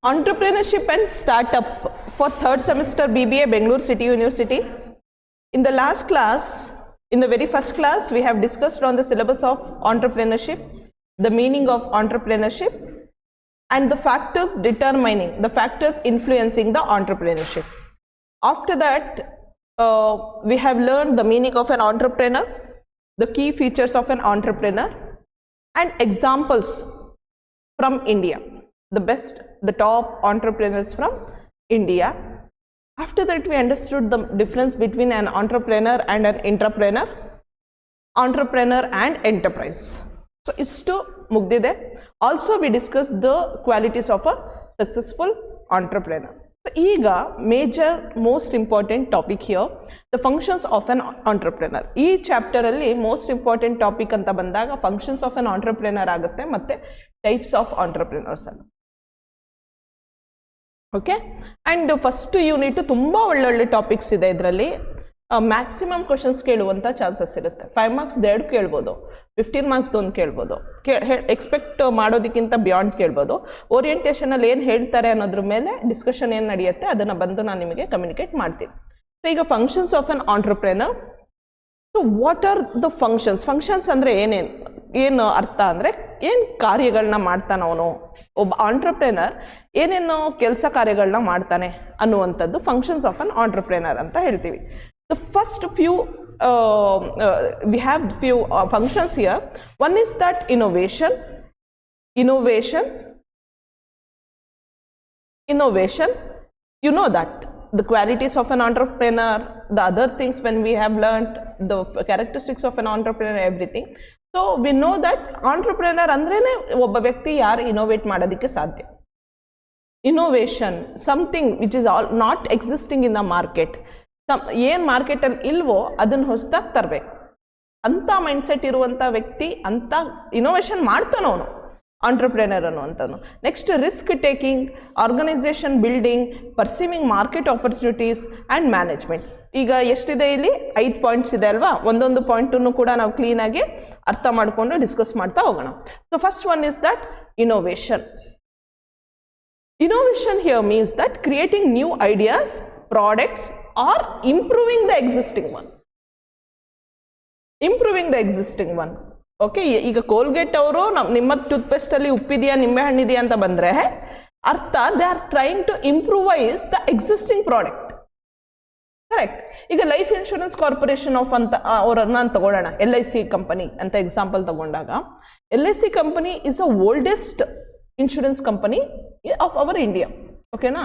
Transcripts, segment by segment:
Entrepreneurship and Startup for third semester BBA, Bangalore City University. In the last class, in the very first class, we have discussed on the syllabus of entrepreneurship, the meaning of entrepreneurship, and the factors determining, the factors influencing the entrepreneurship. After that, we have learned the meaning of an entrepreneur, the key features of an entrepreneur, and examples from India, the top entrepreneurs from India. After that, we understood the difference between an entrepreneur and an intrapreneur, entrepreneur and enterprise. So istu mugdide. Also we discussed the qualities of a successful entrepreneur. So ಈಗ major most important topic here, the functions of an entrepreneur. ಈ chapter ಅಲ್ಲಿ most important topic ಅಂತ ಬಂದಾಗ functions of an ಆಂಟ್ರಪ್ರೆನರ್ ಆಗುತ್ತೆ ಮತ್ತೆ types of ಆಂಟ್ರಪ್ರೆನರ್ಸ್ ಅನ್ನು. Okay, and first unit ತುಂಬ ಒಳ್ಳೊಳ್ಳೆ ಟಾಪಿಕ್ಸ್ ಇದೆ. ಇದರಲ್ಲಿ ಮ್ಯಾಕ್ಸಿಮಮ್ ಕ್ವಶನ್ಸ್ ಕೇಳುವಂಥ ಚಾನ್ಸಸ್ ಇರುತ್ತೆ. 5 ಮಾರ್ಕ್ಸ್ 2 ಕೇಳ್ಬೋದು, 15 ಮಾರ್ಕ್ಸ್ 1 ಕೇಳ್ಬೋದು. ಎಕ್ಸ್ಪೆಕ್ಟ್ ಮಾಡೋದಕ್ಕಿಂತ ಬಿಯಾಂಡ್ ಕೇಳ್ಬೋದು. ಓರಿಯೆಂಟೇಷನಲ್ಲಿ ಏನು ಹೇಳ್ತಾರೆ ಅನ್ನೋದ್ರ ಮೇಲೆ ಡಿಸ್ಕಷನ್ ಏನು ನಡೆಯುತ್ತೆ ಅದನ್ನು ಬಂದು ನಾನು ನಿಮಗೆ ಕಮ್ಯುನಿಕೇಟ್ ಮಾಡ್ತೀನಿ. ಸೊ ಈಗ functions of an entrepreneur. So what are the functions ಅಂದರೆ ಏನು ಅರ್ಥ ಅಂದರೆ ಏನು ಕಾರ್ಯಗಳನ್ನ ಮಾಡ್ತಾನೆ ಅವನು, ಒಬ್ಬ ಆಂಟ್ರಪ್ರೆನರ್ ಏನೇನು ಕೆಲಸ ಕಾರ್ಯಗಳನ್ನ ಮಾಡ್ತಾನೆ ಅನ್ನುವಂಥದ್ದು ಫಂಕ್ಷನ್ಸ್ ಆಫ್ ಅನ್ ಆಂಟ್ರಪ್ರೆನರ್ ಅಂತ ಹೇಳ್ತೀವಿ. The first few we have few functions here. One is that innovation, you know that the qualities of an entrepreneur, the other things when we have learned the characteristics of an entrepreneur, everything. So we know that entrepreneur andrene obba vyakti yaru innovate madadikke sadhya. Innovation, something which is all not existing in the market, ಏನು ಮಾರ್ಕೆಟಲ್ಲಿ ಇಲ್ವೋ ಅದನ್ನು ಹೊಸದಾಗಿ ತರಬೇಕು ಅಂಥ mindset ಇರುವಂಥ ವ್ಯಕ್ತಿ ಅಂಥ ಇನೋವೇಷನ್ ಮಾಡ್ತಾನೆ ಅವನು ಆಂಟ್ರಪ್ರೆನರ್ ಅನ್ನುವಂಥನು. Next risk taking, organisation building, perceiving market opportunities and management. ಈಗ ಎಷ್ಟಿದೆ ಇಲ್ಲಿ 5 ಪಾಯಿಂಟ್ಸ್ ಇದೆ ಅಲ್ವಾ, ಒಂದೊಂದು ಪಾಯಿಂಟನ್ನು ಕೂಡ ನಾವು ಕ್ಲೀನಾಗಿ ಅರ್ಥ ಮಾಡಿಕೊಂಡು ಡಿಸ್ಕಸ್ ಮಾಡ್ತಾ ಹೋಗೋಣ. So first one is that innovation. Innovation here means that creating new ideas, products or improving the existing one. Okay, ಈಗ ಕೋಲ್ಗೇಟ್ ಅವರು ನಿಮ್ಮ ಟೂತ್ ಪೇಸ್ಟ್ ಅಲ್ಲಿ ಉಪ್ಪಿದೆಯಾ ನಿಂಬೆ ಹಣ್ಣಿದೆಯಾ ಅಂತ ಬಂದ್ರೆ ಅರ್ಥ they are trying to improvise the existing product. Correct. ಈಗ life insurance corporation of ಅಂತ ಅವರನ್ನ ತಗೊಳ್ಳೋಣ, LIC ಕಂಪನಿ ಅಂತ ಎಕ್ಸಾಂಪಲ್ ತಗೊಂಡಾಗ LIC ಕಂಪನಿ is a oldest insurance company of our India. ಓಕೆನಾ.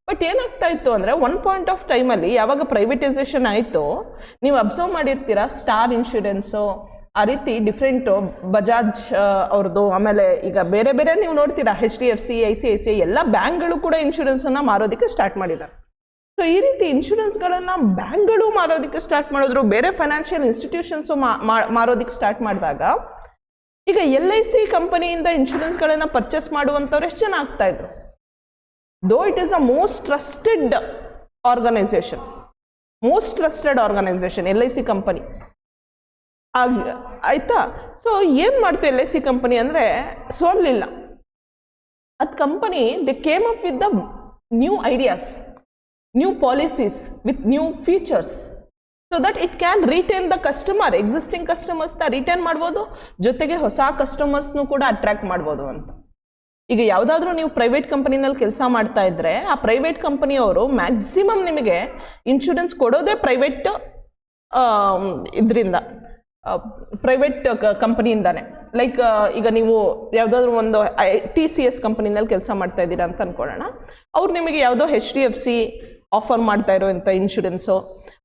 ಬಟ್ ಏನಾಗ್ತಾ ಇತ್ತು ಅಂದರೆ ಒನ್ ಪಾಯಿಂಟ್ ಆಫ್ ಟೈಮಲ್ಲಿ ಯಾವಾಗ ಪ್ರೈವೇಟೈಸೇಷನ್ ಆಯಿತು, ನೀವು ಅಬ್ಸರ್ವ್ ಮಾಡಿರ್ತೀರಾ ಸ್ಟಾರ್ ಇನ್ಶೂರೆನ್ಸು ಆ ರೀತಿ ಡಿಫ್ರೆಂಟು, ಬಜಾಜ್ ಅವ್ರದ್ದು, ಆಮೇಲೆ ಈಗ ಬೇರೆ ಬೇರೆ ನೀವು ನೋಡ್ತೀರಾ HDFC, ICICI ಎಲ್ಲ ಬ್ಯಾಂಕ್ಗಳು ಕೂಡ ಇನ್ಶೂರೆನ್ಸನ್ನು ಮಾರೋದಕ್ಕೆ ಸ್ಟಾರ್ಟ್ ಮಾಡಿದ್ದಾರೆ. ಸೊ ಈ ರೀತಿ ಇನ್ಶೂರೆನ್ಸ್ಗಳನ್ನು ಬ್ಯಾಂಕ್ಗಳು ಮಾರೋದಕ್ಕೆ ಸ್ಟಾರ್ಟ್ ಮಾಡಿದ್ರು, ಬೇರೆ ಫೈನಾನ್ಷಿಯಲ್ ಇನ್ಸ್ಟಿಟ್ಯೂಷನ್ಸು ಮಾರೋದಕ್ಕೆ ಸ್ಟಾರ್ಟ್ ಮಾಡಿದಾಗ ಈಗ LIC ಕಂಪನಿಯಿಂದ ಇನ್ಶೂರೆನ್ಸ್ಗಳನ್ನು ಪರ್ಚೇಸ್ ಮಾಡುವಂಥವ್ರು ಎಷ್ಟು ಜನ ಆಗ್ತಾ ಇದ್ರು. Though it is a most trusted organization, LIC company ಆಯ್ತಾ. ಸೊ ಏನು ಮಾಡ್ತು LIC ಕಂಪನಿ ಅಂದರೆ ಸೋಲಿಲ್ಲ. ಅದು company they came up with the new ideas, new policies with new features so that it can retain the customer, existing ಕಸ್ಟಮರ್ಸ್ನ retain ಮಾಡ್ಬೋದು, ಜೊತೆಗೆ ಹೊಸ ಕಸ್ಟಮರ್ಸ್ನು ಕೂಡ ಅಟ್ರಾಕ್ಟ್ ಮಾಡ್ಬೋದು ಅಂತ. ಈಗ ಯಾವುದಾದ್ರೂ ನೀವು ಪ್ರೈವೇಟ್ ಕಂಪನಿನಲ್ಲಿ ಕೆಲಸ ಮಾಡ್ತಾ ಇದ್ರೆ ಆ ಪ್ರೈವೇಟ್ ಕಂಪನಿಯವರು ಮ್ಯಾಕ್ಸಿಮಮ್ ನಿಮಗೆ ಇನ್ಶೂರೆನ್ಸ್ ಕೊಡೋದೇ ಪ್ರೈವೇಟ್ ಇದರಿಂದ, ಪ್ರೈವೇಟ್ ಕಂಪನಿಯಿಂದಾನೆ. ಲೈಕ್ ಈಗ ನೀವು ಯಾವುದಾದ್ರೂ ಒಂದು TCS ಕಂಪನಿನಲ್ಲಿ ಕೆಲಸ ಮಾಡ್ತಾ ಇದ್ದೀರಾ ಅಂತ ಅಂದ್ಕೊಳ್ಳೋಣ, ಅವ್ರು ನಿಮಗೆ ಯಾವುದೋ HDFC ಆಫರ್ ಮಾಡ್ತಾ ಇರೋವಂಥ ಇನ್ಶೂರೆನ್ಸು,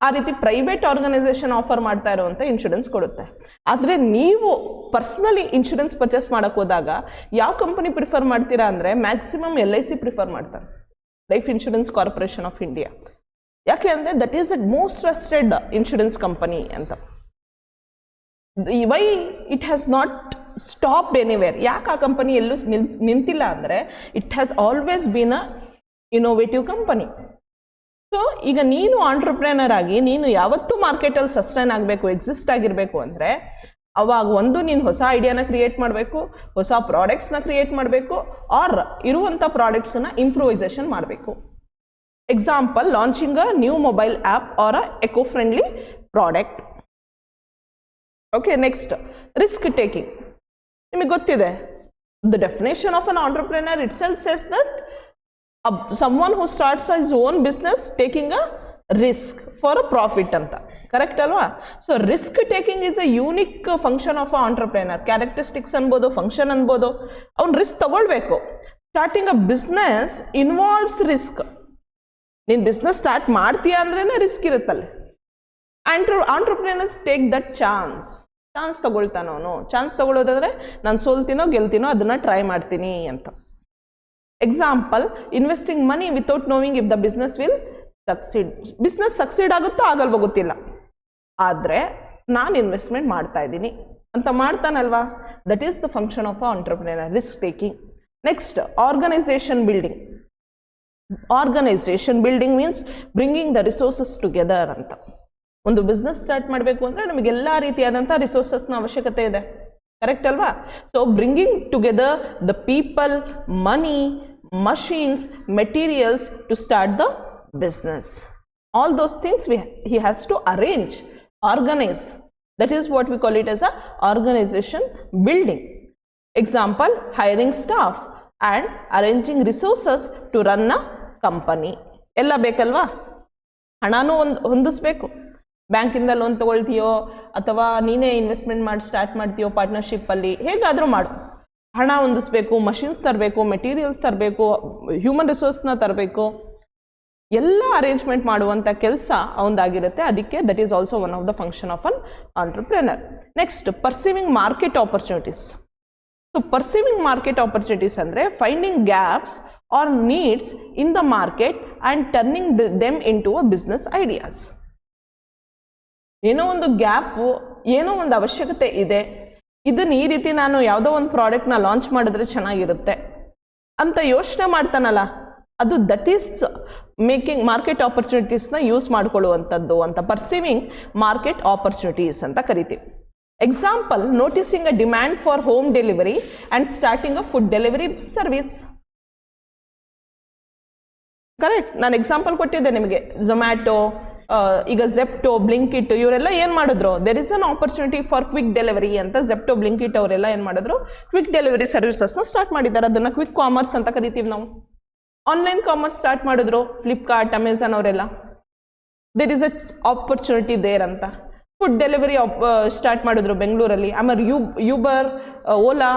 ಆ ರೀತಿ ಪ್ರೈವೇಟ್ ಆರ್ಗನೈಸೇಷನ್ ಆಫರ್ ಮಾಡ್ತಾ ಇರೋವಂಥ ಇನ್ಶೂರೆನ್ಸ್ ಕೊಡುತ್ತೆ. ಆದರೆ ನೀವು ಪರ್ಸ್ನಲಿ ಇನ್ಶೂರೆನ್ಸ್ ಪರ್ಚೇಸ್ ಮಾಡೋಕ್ಕೆ ಹೋದಾಗ ಯಾವ ಕಂಪನಿ ಪ್ರಿಫರ್ ಮಾಡ್ತೀರಾ ಅಂದರೆ ಮ್ಯಾಕ್ಸಿಮಮ್ LIC ಪ್ರಿಫರ್ ಮಾಡ್ತಾರೆ, life insurance corporation of India. ಯಾಕೆ ಅಂದರೆ that is a most trusted insurance company ಅಂತ. Why it has not stopped anywhere, ಯಾಕೆ ಆ ಕಂಪನಿ ಎಲ್ಲೂ ನಿಂತಿಲ್ಲ ಅಂದರೆ it has always been a innovative company. So ಈಗ ನೀನು ಆಂಟ್ರಪ್ರೆನರ್ ಆಗಿ ನೀನು ಯಾವತ್ತೂ ಮಾರ್ಕೆಟಲ್ಲಿ ಸಸ್ಟೈನ್ ಆಗಬೇಕು, ಎಕ್ಸಿಸ್ಟ್ ಆಗಿರಬೇಕು ಅಂದರೆ ಅವಾಗ ಒಂದು ನೀನು ಹೊಸ ಐಡಿಯಾನ ಕ್ರಿಯೇಟ್ ಮಾಡಬೇಕು, ಹೊಸ ಪ್ರಾಡಕ್ಟ್ಸ್ನ ಕ್ರಿಯೇಟ್ ಮಾಡಬೇಕು, ಆರ್ ಇರುವಂಥ ಪ್ರಾಡಕ್ಟ್ಸನ್ನ ಇಂಪ್ರೂವೈಸೇಷನ್ ಮಾಡಬೇಕು. Example, launching a new mobile app or a eco friendly product. Okay, next risk taking. ನಿಮಗೆ ಗೊತ್ತಿದೆ, the definition of an entrepreneur itself says that someone who starts his own business taking a risk for a profit ಅಂತ. Correct ಅಲ್ವಾ? So risk taking is a unique function of a entrepreneur. Characteristics ಅನ್ಬೋದು, function ಅನ್ಬೋದು. ಅವ್ನು risk ತಗೊಳ್ಬೇಕು. Starting a business involves risk. ನೀನು business start ಮಾಡ್ತೀಯ ಅಂದ್ರೇ risk ಇರುತ್ತಲ್ಲ. ಆಂಟರ್ಪ್ರಿನರ್ಸ್ ಟೇಕ್ ದಟ್ ಚಾನ್ಸ್ ತಗೊಳ್ತಾನ ಅವನು. ಚಾನ್ಸ್ ತಗೊಳ್ಳೋದಾದ್ರೆ ನಾನು ಸೋಲ್ತೀನೋ ಗೆಲ್ತೀನೋ ಅದನ್ನ ಟ್ರೈ ಮಾಡ್ತೀನಿ ಅಂತ. Example, investing money without knowing if the business will succeed. Business succeed ಆಗುತ್ತೋ ಆಗಲ್ವೋ ಗೊತ್ತಿಲ್ಲ, ಆದರೆ ನಾನು ಇನ್ವೆಸ್ಟ್ಮೆಂಟ್ ಮಾಡ್ತಾ ಇದ್ದೀನಿ ಅಂತ ಮಾಡ್ತಾನಲ್ವಾ. That is the function of a entrepreneur, risk taking. Next, organisation building. Organisation building means bringing the resources together ಅಂತ. ಒಂದು ಬಿಸ್ನೆಸ್ ಸ್ಟಾರ್ಟ್ ಮಾಡಬೇಕು ಅಂದರೆ ನಮಗೆಲ್ಲ ರೀತಿಯಾದಂಥ ರಿಸೋರ್ಸಸ್ನ ಅವಶ್ಯಕತೆ ಇದೆ. ಕರೆಕ್ಟ್ ಅಲ್ವಾ? So bringing together the people, money, machines, materials to start the business. All those things he has to arrange, organize. That is what we call it as a organization building. Example, hiring staff and arranging resources to run a company. ಎಲ್ಲ ಬೇಕಲ್ವಾ? ಹಣನೂ ಹೊಂದಿಸ್ಬೇಕು. ಬ್ಯಾಂಕಿಂದ loan ತಗೊಳ್ತೀಯೋ ಅಥವಾ ನೀನೇ investment ಮಾಡಿ start ಮಾಡ್ತೀಯೋ ಪಾರ್ಟ್ನರ್ಶಿಪ್ಪಲ್ಲಿ, ಹೇಗಾದರೂ ಮಾಡು. ಹಣ ಹೊಂದಿಸ್ಬೇಕು, ಮಷಿನ್ಸ್ ತರಬೇಕು, ಮೆಟೀರಿಯಲ್ಸ್ ತರಬೇಕು, ಹ್ಯೂಮನ್ ರಿಸೋರ್ಸ್ನ ತರಬೇಕು, ಎಲ್ಲ ಅರೇಂಜ್ಮೆಂಟ್ ಮಾಡುವಂಥ ಕೆಲಸ ಅವಂದಾಗಿರುತ್ತೆ. ಅದಕ್ಕೆ that is also one of the function of an entrepreneur. Next, perceiving market opportunities. So perceiving market opportunities ಅಂದರೆ finding gaps or needs in the market and turning them into a business ideas. ಏನೋ ಒಂದು gap, ಏನೋ ಒಂದು ಅವಶ್ಯಕತೆ ಇದೆ, ಇದನ್ನು ಈ ರೀತಿ ನಾನು ಯಾವುದೋ ಒಂದು ಪ್ರಾಡಕ್ಟ್ನ ಲಾಂಚ್ ಮಾಡಿದ್ರೆ ಚೆನ್ನಾಗಿರುತ್ತೆ ಅಂತ ಯೋಚನೆ ಮಾಡ್ತಾನಲ್ಲ, ಅದು ದಟ್ ಈಸ್ ಮೇಕಿಂಗ್ ಮಾರ್ಕೆಟ್ ಆಪರ್ಚುನಿಟೀಸ್ನ ಯೂಸ್ ಮಾಡ್ಕೊಳ್ಳುವಂಥದ್ದು ಅಂತ ಪರ್ಸೀವಿಂಗ್ ಮಾರ್ಕೆಟ್ ಆಪರ್ಚುನಿಟೀಸ್ ಅಂತ ಕರಿತೀವಿ. Example, noticing a demand for home delivery and starting a food delivery service. Correct, ನಾನು ಎಕ್ಸಾಂಪಲ್ ಕೊಟ್ಟಿದ್ದೆ ನಿಮಗೆ. ಝೊಮ್ಯಾಟೊ, ಈಗ ಝೆಪ್ಟೋ, ಬ್ಲಿಂಕಿಟ್ ಇವರೆಲ್ಲ ಏನು ಮಾಡಿದ್ರು, there is an opportunity for quick delivery ಅಂತ ಝೆಪ್ಟೋ, ಬ್ಲಿಂಕಿಟ್ ಅವರೆಲ್ಲ ಏನು ಮಾಡಿದ್ರು, ಕ್ವಿಕ್ ಡೆಲಿವರಿ ಸರ್ವಿಸಸ್ನ ಸ್ಟಾರ್ಟ್ ಮಾಡಿದ್ದಾರೆ. ಅದನ್ನು ಕ್ವಿಕ್ ಕಾಮರ್ಸ್ ಅಂತ ಕರಿತೀವಿ ನಾವು. ಆನ್ಲೈನ್ ಕಾಮರ್ಸ್ ಸ್ಟಾರ್ಟ್ ಮಾಡಿದ್ರು ಫ್ಲಿಪ್ಕಾರ್ಟ್, ಅಮೆಝಾನ್ ಅವರೆಲ್ಲ. There is a opportunity there ಅಂತ. ಫುಡ್ ಡೆಲಿವರಿ ಸ್ಟಾರ್ಟ್ ಮಾಡಿದ್ರು ಬೆಂಗಳೂರಲ್ಲಿ. ಆಮೇಲೆ ಯೂಬರ್, ಓಲಾ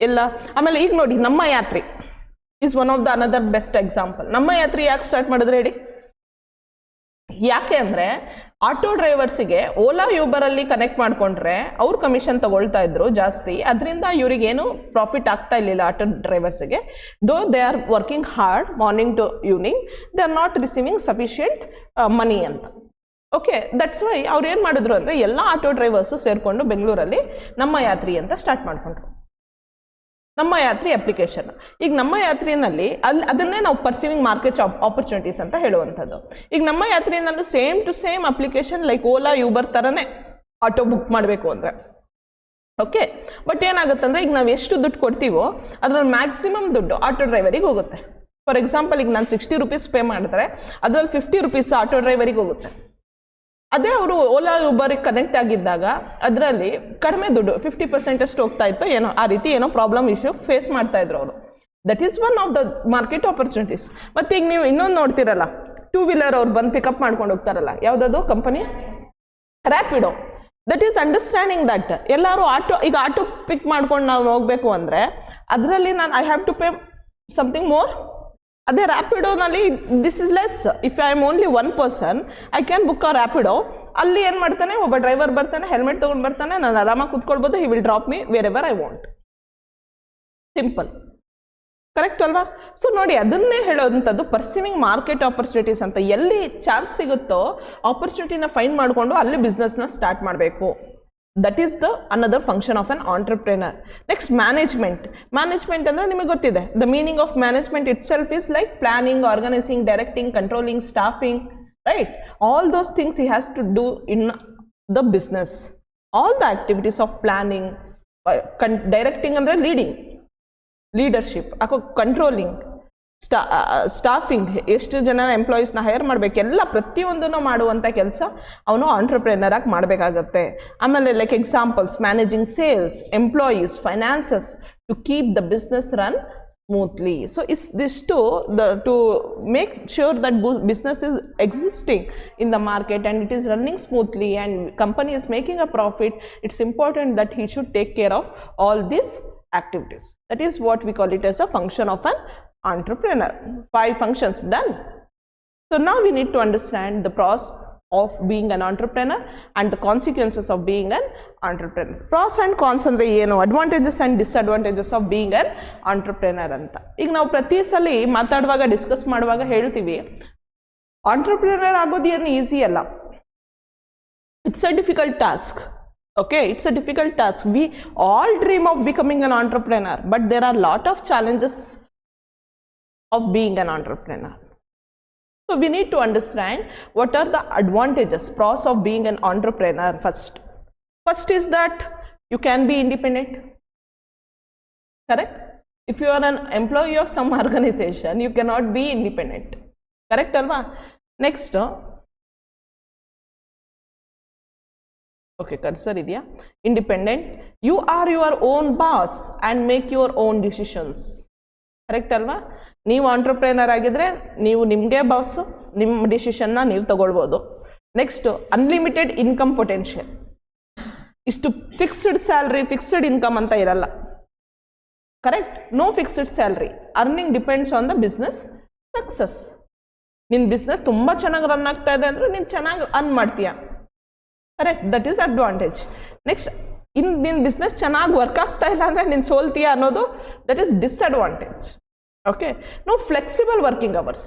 ಎಲ್ಲ. ಆಮೇಲೆ ಈಗ ನೋಡಿ, Namma Yatri is one of the another best example. Namma Yatri ಯಾಕೆ ಸ್ಟಾರ್ಟ್ ಮಾಡಿದ್ರೆ ಹೇಳಿ? ಯಾಕೆ ಅಂದರೆ ಆಟೋ ಡ್ರೈವರ್ಸಿಗೆ ಓಲಾ ಯೂಬರಲ್ಲಿ ಕನೆಕ್ಟ್ ಮಾಡಿಕೊಂಡ್ರೆ ಅವ್ರು ಕಮಿಷನ್ ತಗೊಳ್ತಾ ಇದ್ರು ಜಾಸ್ತಿ. ಅದರಿಂದ ಇವರಿಗೇನು ಪ್ರಾಫಿಟ್ ಆಗ್ತಾ ಇರಲಿಲ್ಲ ಆಟೋ ಡ್ರೈವರ್ಸಿಗೆ. Though they are working hard morning to evening, they are not receiving sufficient money ಅಂತ. ಓಕೆ, ದಟ್ಸ್ ವೈ ಅವ್ರು ಏನು ಮಾಡಿದ್ರು ಅಂದರೆ ಎಲ್ಲ ಆಟೋ ಡ್ರೈವರ್ಸು ಸೇರಿಕೊಂಡು ಬೆಂಗಳೂರಲ್ಲಿ ನಮ್ಮ ಯಾತ್ರಿ ಅಂತ ಸ್ಟಾರ್ಟ್ ಮಾಡಿಕೊಂಡ್ರು. ನಮ್ಮ ಯಾತ್ರಿ ಅಪ್ಲಿಕೇಶನ್. ಈಗ ನಮ್ಮ ಯಾತ್ರಿನಲ್ಲಿ ಅದನ್ನೇ ನಾವು ಪರ್ಸೀವಿಂಗ್ ಮಾರ್ಕೆಟ್ ಆಪರ್ಚುನಿಟೀಸ್ ಅಂತ ಹೇಳುವಂಥದ್ದು. ಈಗ ನಮ್ಮ ಯಾತ್ರಿನಲ್ಲೂ same to same application like Ola Uber ಥರನೇ ಆಟೋ ಬುಕ್ ಮಾಡಬೇಕು ಅಂದರೆ. ಓಕೆ, ಬಟ್ ಏನಾಗುತ್ತಂದರೆ ಈಗ ನಾವು ಎಷ್ಟು ದುಡ್ಡು ಕೊಡ್ತೀವೋ ಅದರಲ್ಲಿ ಮ್ಯಾಕ್ಸಿಮಮ್ ದುಡ್ಡು ಆಟೋ ಡ್ರೈವರಿಗೆ ಹೋಗುತ್ತೆ. ಫಾರ್ ಎಕ್ಸಾಂಪಲ್, ಈಗ ನಾನು 60 ರೂಪೀಸ್ ಪೇ ಮಾಡಿದ್ರೆ ಅದರಲ್ಲಿ 50 ರೂಪೀಸ್ ಆಟೋ ಡ್ರೈವರಿಗೆ ಹೋಗುತ್ತೆ. ಅದೇ ಅವರು ಓಲಾ ಯೂಬರಿಗೆ ಕನೆಕ್ಟ್ ಆಗಿದ್ದಾಗ ಅದರಲ್ಲಿ ಕಡಿಮೆ ದುಡ್ಡು 50% ಅಷ್ಟು ಹೋಗ್ತಾ ಇತ್ತು, ಏನೋ ಆ ರೀತಿ ಏನೋ ಪ್ರಾಬ್ಲಮ್ ಇಶ್ಯೂ ಫೇಸ್ ಮಾಡ್ತಾ ಇದ್ರು ಅವರು. That is one of the market opportunities. ಮತ್ತು ಈಗ ನೀವು ಇನ್ನೊಂದು ನೋಡ್ತಿರಲ್ಲ, 2 ವೀಲರ್ ಅವ್ರು ಬಂದು ಪಿಕಪ್ ಮಾಡ್ಕೊಂಡು ಹೋಗ್ತಾರಲ್ಲ, ಯಾವುದದು company? Rapido. That is understanding that ಎಲ್ಲರೂ ಈಗ ಆಟೋ ಪಿಕ್ ಮಾಡ್ಕೊಂಡು ನಾವು ಹೋಗಬೇಕು ಅಂದರೆ ಅದರಲ್ಲಿ I have to pay something more. ಅದೇ ರ್ಯಾಪಿಡೋನಲ್ಲಿ this is less. If I am only one person I can book a Rapido. ಅಲ್ಲಿ ಏನು ಮಾಡ್ತಾನೆ, ಒಬ್ಬ ಡ್ರೈವರ್ ಬರ್ತಾನೆ, ಹೆಲ್ಮೆಟ್ ತೊಗೊಂಡು ಬರ್ತಾನೆ, ನಾನು ಆರಾಮಾಗಿ ಕೂತ್ಕೊಳ್ಬೋದು. He will drop me wherever I want. Simple. Correct ಅಲ್ವಾ? ಸೊ ನೋಡಿ, ಅದನ್ನೇ ಹೇಳೋವಂಥದ್ದು ಪರ್ಸೀವಿಂಗ್ ಮಾರ್ಕೆಟ್ ಆಪರ್ಚುನಿಟೀಸ್ ಅಂತ. ಎಲ್ಲಿ ಚಾನ್ಸ್ ಸಿಗುತ್ತೋ ಆಪರ್ಚುನಿಟಿನ ಫೈಂಡ್ ಮಾಡಿಕೊಂಡು ಅಲ್ಲಿ ಬಿಸ್ನೆಸ್ನ ಸ್ಟಾರ್ಟ್ ಮಾಡಬೇಕು. That is the another function of an entrepreneur. Next, management. Management ಅಂದರೆ ನಿಮಗೆ ಗೊತ್ತಿದೆ, the meaning of management itself is like planning, organizing, directing, controlling, staffing, right? All those things he has to do in the business. all the activities of planning, directing ಅಂದರೆ leadership, controlling, staffing, ಎಷ್ಟು ಜನ ಎಂಪ್ಲಾಯೀಸ್ನ hire ಮಾಡಬೇಕು, ಎಲ್ಲ ಪ್ರತಿಯೊಂದನ್ನು ಮಾಡುವಂಥ ಕೆಲಸ ಅವನು ಆಂಟ್ರಪ್ರೆನರ್ ಆಗಿ ಮಾಡಬೇಕಾಗತ್ತೆ. ಆಮೇಲೆ like examples, managing sales, employees, finances to keep the business run smoothly. So is this to make sure that business is existing in the market and it is running smoothly and company is making a profit, it's important that he should take care of all these activities. That is what we call it as a function of an entrepreneur. 5 functions done. So now we need to understand the pros of being an entrepreneur and the consequences of being an entrepreneur. Pros and cons andre ಏನು, advantages and disadvantages of being an entrepreneur ಅಂತ. ಈಗ ನಾವು ಪ್ರತಿ ಸಲ ಮಾತಾಡುವಾಗ discuss ಮಾಡುವಾಗ ಹೇಳ್ತೀವಿ, entrepreneur ಆಗೋದು ಏನು ಈಸಿ ಅಲ್ಲ, it's a difficult task. Okay, it's a difficult task. We all dream of becoming an entrepreneur, but there are lot of challenges of being an entrepreneur. So we need to understand what are the advantages, pros of being an entrepreneur first. First is that you can be independent. Correct? If you are an employee of some organization, you cannot be independent. Correct alva? Next, okay, cursor idea. Independent. You are your own boss and make your own decisions. Correct ಅಲ್ವಾ? ನೀವು ಆಂಟ್ರಪ್ರೆನರ್ ಆಗಿದ್ರೆ ನೀವು ನಿಮಗೆ boss, ನಿಮ್ಮ ಡಿಸಿಷನ್ನ ನೀವು ತಗೊಳ್ಬೋದು. Next, unlimited income potential. ಇಷ್ಟು ಫಿಕ್ಸ್ಡ್ ಸ್ಯಾಲ್ರಿ, ಫಿಕ್ಸ್ಡ್ ಇನ್ಕಮ್ ಅಂತ ಇರಲ್ಲ. Correct? No fixed salary. Earning depends on the business success. ನಿನ್ನ ಬಿಸ್ನೆಸ್ ತುಂಬ ಚೆನ್ನಾಗಿ ರನ್ ಆಗ್ತಾ ಇದೆ ಅಂದರೆ ನೀನು ಚೆನ್ನಾಗಿ ಅರ್ನ್ ಮಾಡ್ತೀಯ. Correct? That is advantage. Next, ನಿನ್ನ ಬಿಸ್ನೆಸ್ ಚೆನ್ನಾಗಿ ವರ್ಕ್ ಆಗ್ತಾ ಇಲ್ಲ ಅಂದರೆ ನೀನು ಸೋಲ್ತೀಯ ಅನ್ನೋದು that is disadvantage. Okay, no flexible working hours.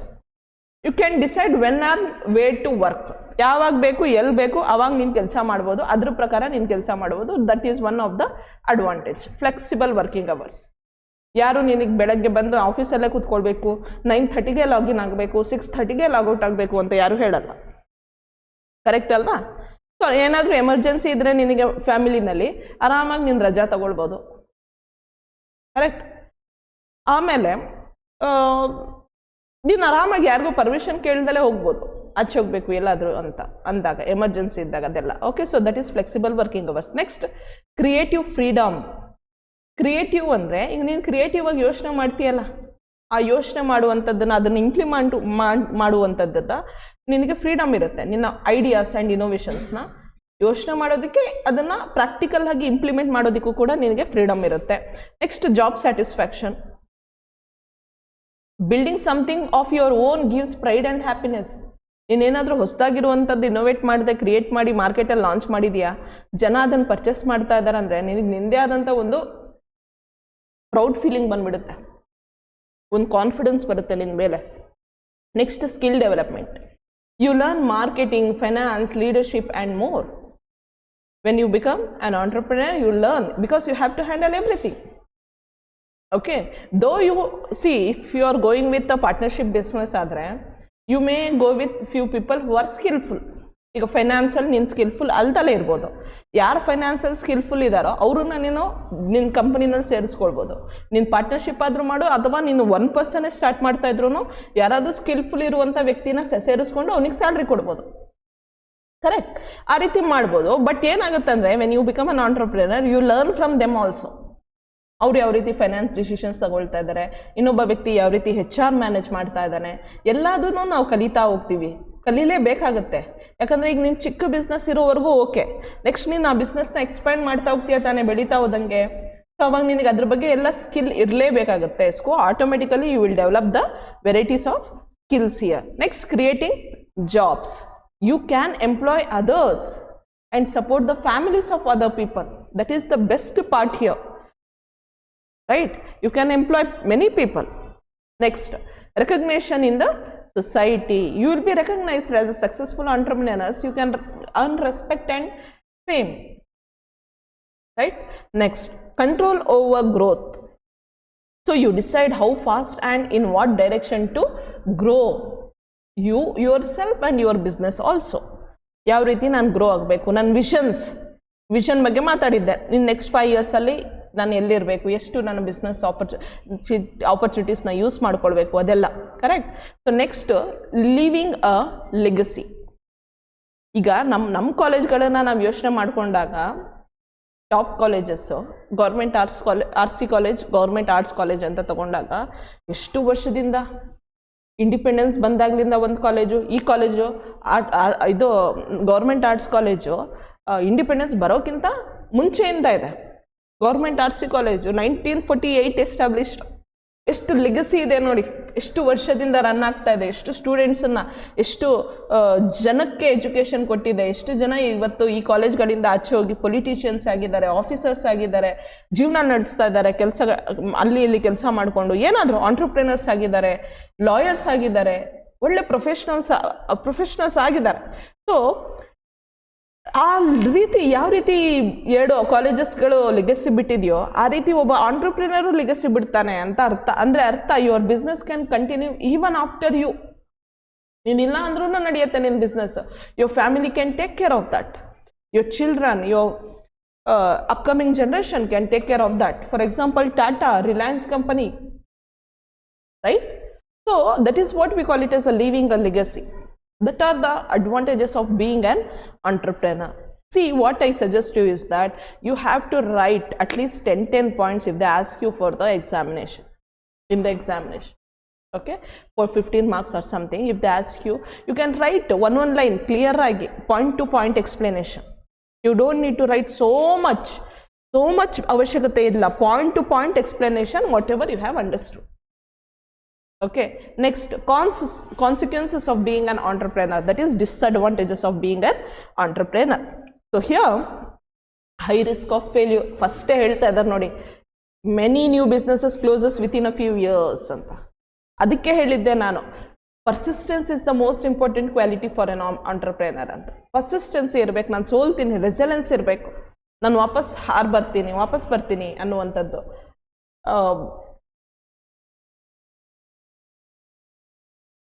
You can decide when or way to work. ಯಾವಾಗ ಬೇಕು, ಎಲ್ಲಿ ಬೇಕು ಅವಾಗ ನೀನು ಕೆಲಸ ಮಾಡ್ಬೋದು, ಅದ್ರ ಪ್ರಕಾರ ನೀನು ಕೆಲಸ ಮಾಡ್ಬೋದು. That is one of the advantage, flexible working hours. ಯಾರು ನಿನಗೆ ಬೆಳಗ್ಗೆ ಬಂದು ಆಫೀಸಲ್ಲೇ ಕೂತ್ಕೊಳ್ಬೇಕು, 9:30ಗೆ ಲಾಗಿನ್ ಆಗಬೇಕು, 6:30ಗೆ ಲಾಗೌಟ್ ಆಗಬೇಕು ಅಂತ ಯಾರು ಹೇಳಲ್ಲ. ಕರೆಕ್ಟ್ ಅಲ್ವಾ? ಸೊ ಏನಾದರೂ ಎಮರ್ಜೆನ್ಸಿ ಇದ್ದರೆ ನಿನಗೆ ಫ್ಯಾಮಿಲಿನಲ್ಲಿ ಆರಾಮಾಗಿ ನೀನು ರಜಾ ತಗೊಳ್ಬೋದು. ಕರೆಕ್ಟ್? ಆಮೇಲೆ ನೀನು ಆರಾಮಾಗಿ ಯಾರಿಗೂ ಪರ್ಮಿಷನ್ ಕೇಳ್ದಲೇ ಹೋಗ್ಬೋದು, ಆಚೆ ಹೋಗಬೇಕು ಎಲ್ಲಾದರೂ ಅಂತ ಅಂದಾಗ, ಎಮರ್ಜೆನ್ಸಿ ಇದ್ದಾಗ ಅದೆಲ್ಲ. Okay, so that is flexible working hours. Next, creative freedom. Creative ಅಂದರೆ ಈಗ ನೀನು ಕ್ರಿಯೇಟಿವ್ ಆಗಿ ಯೋಚನೆ ಮಾಡ್ತೀಯಲ್ಲ, ಆ ಯೋಚನೆ ಮಾಡುವಂಥದ್ದನ್ನು, ಅದನ್ನು ಇಂಪ್ಲಿಮೆಂಟ್ ಮಾಡುವಂಥದ್ದನ್ನು ನಿನಗೆ ಫ್ರೀಡಮ್ ಇರುತ್ತೆ. ನಿನ್ನ ಐಡಿಯಾಸ್ ಆ್ಯಂಡ್ ಇನೋವೇಷನ್ಸ್ನ ಯೋಚನೆ ಮಾಡೋದಕ್ಕೆ, ಅದನ್ನು ಪ್ರಾಕ್ಟಿಕಲ್ ಆಗಿ ಇಂಪ್ಲಿಮೆಂಟ್ ಮಾಡೋದಕ್ಕೂ ಕೂಡ ನಿನಗೆ ಫ್ರೀಡಮ್ ಇರುತ್ತೆ. Next, job satisfaction. Building something of your own gives pride and happiness. ನೀನೇನಾದರೂ ಹೊಸದಾಗಿರುವಂಥದ್ದು ಇನೋವೇಟ್ ಮಾಡಿದೆ, ಕ್ರಿಯೇಟ್ ಮಾಡಿ ಮಾರ್ಕೆಟಲ್ಲಿ ಲಾಂಚ್ ಮಾಡಿದೆಯಾ, ಜನ ಅದನ್ನು ಪರ್ಚೇಸ್ ಮಾಡ್ತಾ ಇದ್ದಾರೆ ಅಂದರೆ ನಿನಗೆ ನಿಂದೇ ಆದಂಥ ಒಂದು ಪ್ರೌಡ್ ಫೀಲಿಂಗ್ ಬಂದುಬಿಡುತ್ತೆ, ಒಂದು ಕಾನ್ಫಿಡೆನ್ಸ್ ಬರುತ್ತೆ ನಿನ್ನ ಮೇಲೆ. Next, skill development. You learn marketing, finance, leadership and more. When you become an entrepreneur, you learn because you have to handle everything. Okay, though you see, if you are going with a partnership business ಆದರೆ you may go with few people who are skillful. ಈಗ ಫೈನಾನ್ಸಲ್ಲಿ ನೀನು skilful ಅಲ್ದಲೇ ಇರ್ಬೋದು. ಯಾರು ಫೈನಾನ್ಸಲ್ಲಿ skilful ಇದ್ದಾರೋ ಅವ್ರನ್ನ ನೀನು ನಿನ್ನ ಕಂಪನಿನಲ್ಲಿ ಸೇರಿಸ್ಕೊಳ್ಬೋದು. ನೀನು ಪಾರ್ಟ್ನರ್ಶಿಪ್ ಆದರೂ ಮಾಡು, ಅಥವಾ ನೀನು 1 ಪರ್ಸನ್ನೇ ಸ್ಟಾರ್ಟ್ ಮಾಡ್ತಾ ಇದ್ರು ಯಾರಾದರೂ ಸ್ಕಿಲ್ಫುಲ್ ಇರುವಂಥ ವ್ಯಕ್ತಿನ ಸೇರಿಸ್ಕೊಂಡು ಅವನಿಗೆ ಸ್ಯಾಲ್ರಿ ಕೊಡ್ಬೋದು. ಕರೆಕ್ಟ್? ಆ ರೀತಿ ಮಾಡ್ಬೋದು. ಬಟ್ ಏನಾಗುತ್ತೆ ಅಂದರೆ when you become an entrepreneur, you learn from them also. ಅವ್ರು ಯಾವ ರೀತಿ ಫೈನಾನ್ಸ್ ಡಿಸಿಷನ್ಸ್ ತಗೊಳ್ತಾ ಇದ್ದಾರೆ, ಇನ್ನೊಬ್ಬ ವ್ಯಕ್ತಿ ಯಾವ ರೀತಿ HR ಮ್ಯಾನೇಜ್ ಮಾಡ್ತಾ ಇದ್ದಾನೆ, ಎಲ್ಲದನ್ನು ನಾವು ಕಲಿತಾ ಹೋಗ್ತೀವಿ. ಕಲೀಲೇಬೇಕಾಗುತ್ತೆ. ಯಾಕಂದರೆ ಈಗ ನೀನು ಚಿಕ್ಕ ಬಿಸ್ನೆಸ್ ಇರೋವರೆಗೂ ಓಕೆ, ನೆಕ್ಸ್ಟ್ ನೀನು ಆ ಬಿಸ್ನೆಸ್ನ ಎಕ್ಸ್ಪ್ಯಾಂಡ್ ಮಾಡ್ತಾ ಹೋಗ್ತೀಯ ತಾನೇ, ಬೆಳೀತಾ ಹೋದಂಗೆ. ಸೊ ಅವಾಗ ನಿನಗೆ ಅದ್ರ ಬಗ್ಗೆ ಎಲ್ಲ ಸ್ಕಿಲ್ ಇರಲೇಬೇಕಾಗುತ್ತೆ. So automatically you will develop the varieties of skills here. Next, creating jobs. You can employ others and support the families of other people. That is the best part here. Right? You can employ many people. Next, recognition in the society. You will be recognized as a successful entrepreneurs. You can earn respect and fame. Right? Next, control over growth. So you decide how fast and in what direction to grow you yourself and your business also. ಯಾವ ರೀತಿ ನಾನು grow ಆಗಬೇಕು, ನನ್ನ visions vision ಬಗ್ಗೆ ಮಾತಾಡಿದ್ದೆ. ನೀನು next 5 ಇಯರ್ಸಲ್ಲಿ ನಾನು ಎಲ್ಲಿರಬೇಕು, ಎಷ್ಟು ನನ್ನ ಬಿಸ್ನೆಸ್ ಆಪರ್ಚುನಿಟೀಸ್ನ ಯೂಸ್ ಮಾಡ್ಕೊಳ್ಬೇಕು, ಅದೆಲ್ಲ ಕರೆಕ್ಟ್. ಸೊ ನೆಕ್ಸ್ಟ್ ಲೀವಿಂಗ್ ಅ ಲೆಗಸಿ. ಈಗ ನಮ್ಮ ಕಾಲೇಜ್ಗಳನ್ನು ನಾವು ಯೋಚನೆ ಮಾಡಿಕೊಂಡಾಗ top colleges government arts college, government arts college ಅಂತ ತಗೊಂಡಾಗ ಎಷ್ಟು ವರ್ಷದಿಂದ ಇಂಡಿಪೆಂಡೆನ್ಸ್ ಬಂದಾಗಲಿಂದ ಒಂದು ಕಾಲೇಜು, ಈ ಕಾಲೇಜು ಇದು ಗೌರ್ಮೆಂಟ್ ಆರ್ಟ್ಸ್ ಕಾಲೇಜು ಇಂಡಿಪೆಂಡೆನ್ಸ್ ಬರೋಕ್ಕಿಂತ ಮುಂಚೆಯಿಂದ ಇದೆ. Government arts college 1948 established. ಎಷ್ಟು ಲೆಗಸಿ ಇದೆ ನೋಡಿ, ಎಷ್ಟು ವರ್ಷದಿಂದ ರನ್ ಆಗ್ತಾ ಇದೆ, ಎಷ್ಟು ಸ್ಟೂಡೆಂಟ್ಸನ್ನು, ಎಷ್ಟು ಜನಕ್ಕೆ ಎಜುಕೇಷನ್ ಕೊಟ್ಟಿದೆ, ಎಷ್ಟು ಜನ ಇವತ್ತು ಈ ಕಾಲೇಜ್ಗಳಿಂದ ಆಚೆ ಹೋಗಿ ಪೊಲಿಟಿಷಿಯನ್ಸ್ ಆಗಿದ್ದಾರೆ, ಆಫೀಸರ್ಸ್ ಆಗಿದ್ದಾರೆ, ಜೀವನ ನಡೆಸ್ತಾ ಇದ್ದಾರೆ, ಕೆಲಸ ಅಲ್ಲಿ ಇಲ್ಲಿ ಕೆಲಸ ಮಾಡಿಕೊಂಡು ಏನಾದರೂ ಆಂಟ್ರಪ್ರಿನರ್ಸ್ ಆಗಿದ್ದಾರೆ, ಲಾಯರ್ಸ್ ಆಗಿದ್ದಾರೆ, ಒಳ್ಳೆ ಪ್ರೊಫೆಷನಲ್ಸ್ ಆಗಿದ್ದಾರೆ. ಸೊ ಆ ರೀತಿ ಯಾವ ರೀತಿ 2 ಕಾಲೇಜಸ್ಗಳು ಲೆಗಸಿ ಬಿಟ್ಟಿದೆಯೋ ಆ ರೀತಿ ಒಬ್ಬ ಆಂಟ್ರಪ್ರಿನರು ಲೆಗಸಿ ಬಿಡ್ತಾನೆ ಅಂತ ಅರ್ಥ your business can continue even after you. ನೀನಿಲ್ಲ ಅಂದ್ರೂ ನಡೆಯುತ್ತೆ ನಿನ್ನ business. Your family can take care of that, your children, your upcoming generation can take care of that. For example Tata, Reliance company, right? So that is what we call it as a leaving a legacy. That are the advantages of being an entrepreneur. See, what I suggest you is that you have to write at least 10 points if they ask you for the examination, in the examination, okay, for 15 marks or something. If they ask you, you can write one line clear agi, point to point explanation. You don't need to write so much avashyakate illa. Point to point explanation, whatever you have understood. Okay, next, consequences of being an entrepreneur, that is disadvantages of being an entrepreneur. So here, high risk of failure. First ಹೇಳ್ತಾ ಇದ್ದಾರೆ ನೋಡಿ, many new businesses closes within a few years ಅಂತ. ಅದಕ್ಕೆ ಹೇಳಿದ್ದೆ ನಾನು, persistence is the most important quality for an entrepreneur ಅಂತ. Persistency ಇರಬೇಕು, ನಾನು ಸೋಲ್ತೀನಿ, ರೆಸಿಲೆನ್ಸ್ ಇರಬೇಕು, ನಾನು ವಾಪಸ್ ಬರ್ತೀನಿ ಅನ್ನುವಂಥದ್ದು.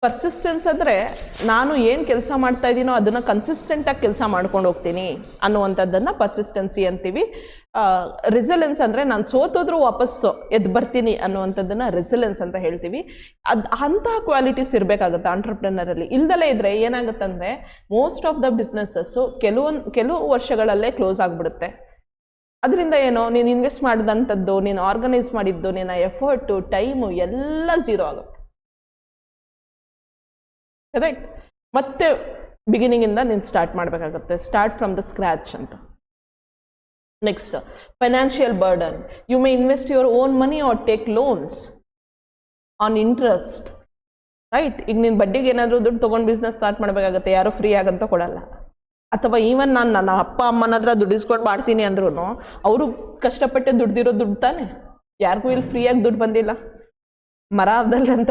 ಪರ್ಸಿಸ್ಟೆನ್ಸ್ ಅಂದರೆ ನಾನು ಏನು ಕೆಲಸ ಮಾಡ್ತಾ ಇದ್ದೀನೋ ಅದನ್ನು ಕನ್ಸಿಸ್ಟೆಂಟಾಗಿ ಕೆಲಸ ಮಾಡ್ಕೊಂಡು ಹೋಗ್ತೀನಿ ಅನ್ನುವಂಥದ್ದನ್ನು ಪರ್ಸಿಸ್ಟೆನ್ಸಿ ಅಂತೀವಿ. ರೆಸಿಲೆನ್ಸ್ ಅಂದರೆ ನಾನು ಸೋತೋದ್ರೂ ವಾಪಸ್ಸು ಎದ್ದು ಬರ್ತೀನಿ ಅನ್ನುವಂಥದ್ದನ್ನು ರೆಸಿಲೆನ್ಸ್ ಅಂತ ಹೇಳ್ತೀವಿ. ಅಂತಹ ಕ್ವಾಲಿಟೀಸ್ ಇರಬೇಕಾಗುತ್ತೆ ಆಂಟ್ರಪ್ರೆನರಲ್ಲಿ. ಇಲ್ದಲೇ ಇದ್ದರೆ ಏನಾಗುತ್ತಂದರೆ ಮೋಸ್ಟ್ ಆಫ್ ದ ಬಿಸ್ನೆಸ್ಸಸ್ಸು ಕೆಲವು ವರ್ಷಗಳಲ್ಲೇ ಕ್ಲೋಸ್ ಆಗಿಬಿಡುತ್ತೆ. ಅದರಿಂದ ಏನೋ ನೀನು ಇನ್ವೆಸ್ಟ್ ಮಾಡಿದಂಥದ್ದು, ನೀನು ಆರ್ಗನೈಸ್ ಮಾಡಿದ್ದು, ನಿನ್ನ ಎಫರ್ಟು, ಟೈಮು ಎಲ್ಲ ಝೀರೋ ಆಗುತ್ತೆ. ಕರೆಕ್ಟ್? ಮತ್ತೆ ಬಿಗಿನಿಂಗಿಂದ ನೀನು ಸ್ಟಾರ್ಟ್ ಮಾಡಬೇಕಾಗುತ್ತೆ, ಸ್ಟಾರ್ಟ್ ಫ್ರಮ್ ದ ಸ್ಕ್ರ್ಯಾಚ್ ಅಂತ. Next, financial burden. You may invest your own money or take loans on interest, right? ಈಗ ನೀನು ಬಡ್ಡಿಗೆ ಏನಾದರೂ ದುಡ್ಡು ತೊಗೊಂಡು ಬಿಸ್ನೆಸ್ ಸ್ಟಾರ್ಟ್ ಮಾಡಬೇಕಾಗುತ್ತೆ, ಯಾರು ಫ್ರೀ ಆಗಂತ ಕೊಡಲ್ಲ. ಅಥವಾ ಈವನ್ ನಾನು ನನ್ನ ಅಪ್ಪ ಅಮ್ಮನ ಹತ್ರ ದುಡ್ಡಿಸ್ಕೊಂಡು ಮಾಡ್ತೀನಿ ಅಂದ್ರೂ ಅವರು ಕಷ್ಟಪಟ್ಟೆ ದುಡ್ದಿರೋ ದುಡ್ಡು ತಾನೆ, ಯಾರಿಗೂ ಇಲ್ಲಿ ಫ್ರೀಯಾಗಿ ದುಡ್ಡು ಬಂದಿಲ್ಲ, ಮರದಲ್ಲಿ ಅಂತ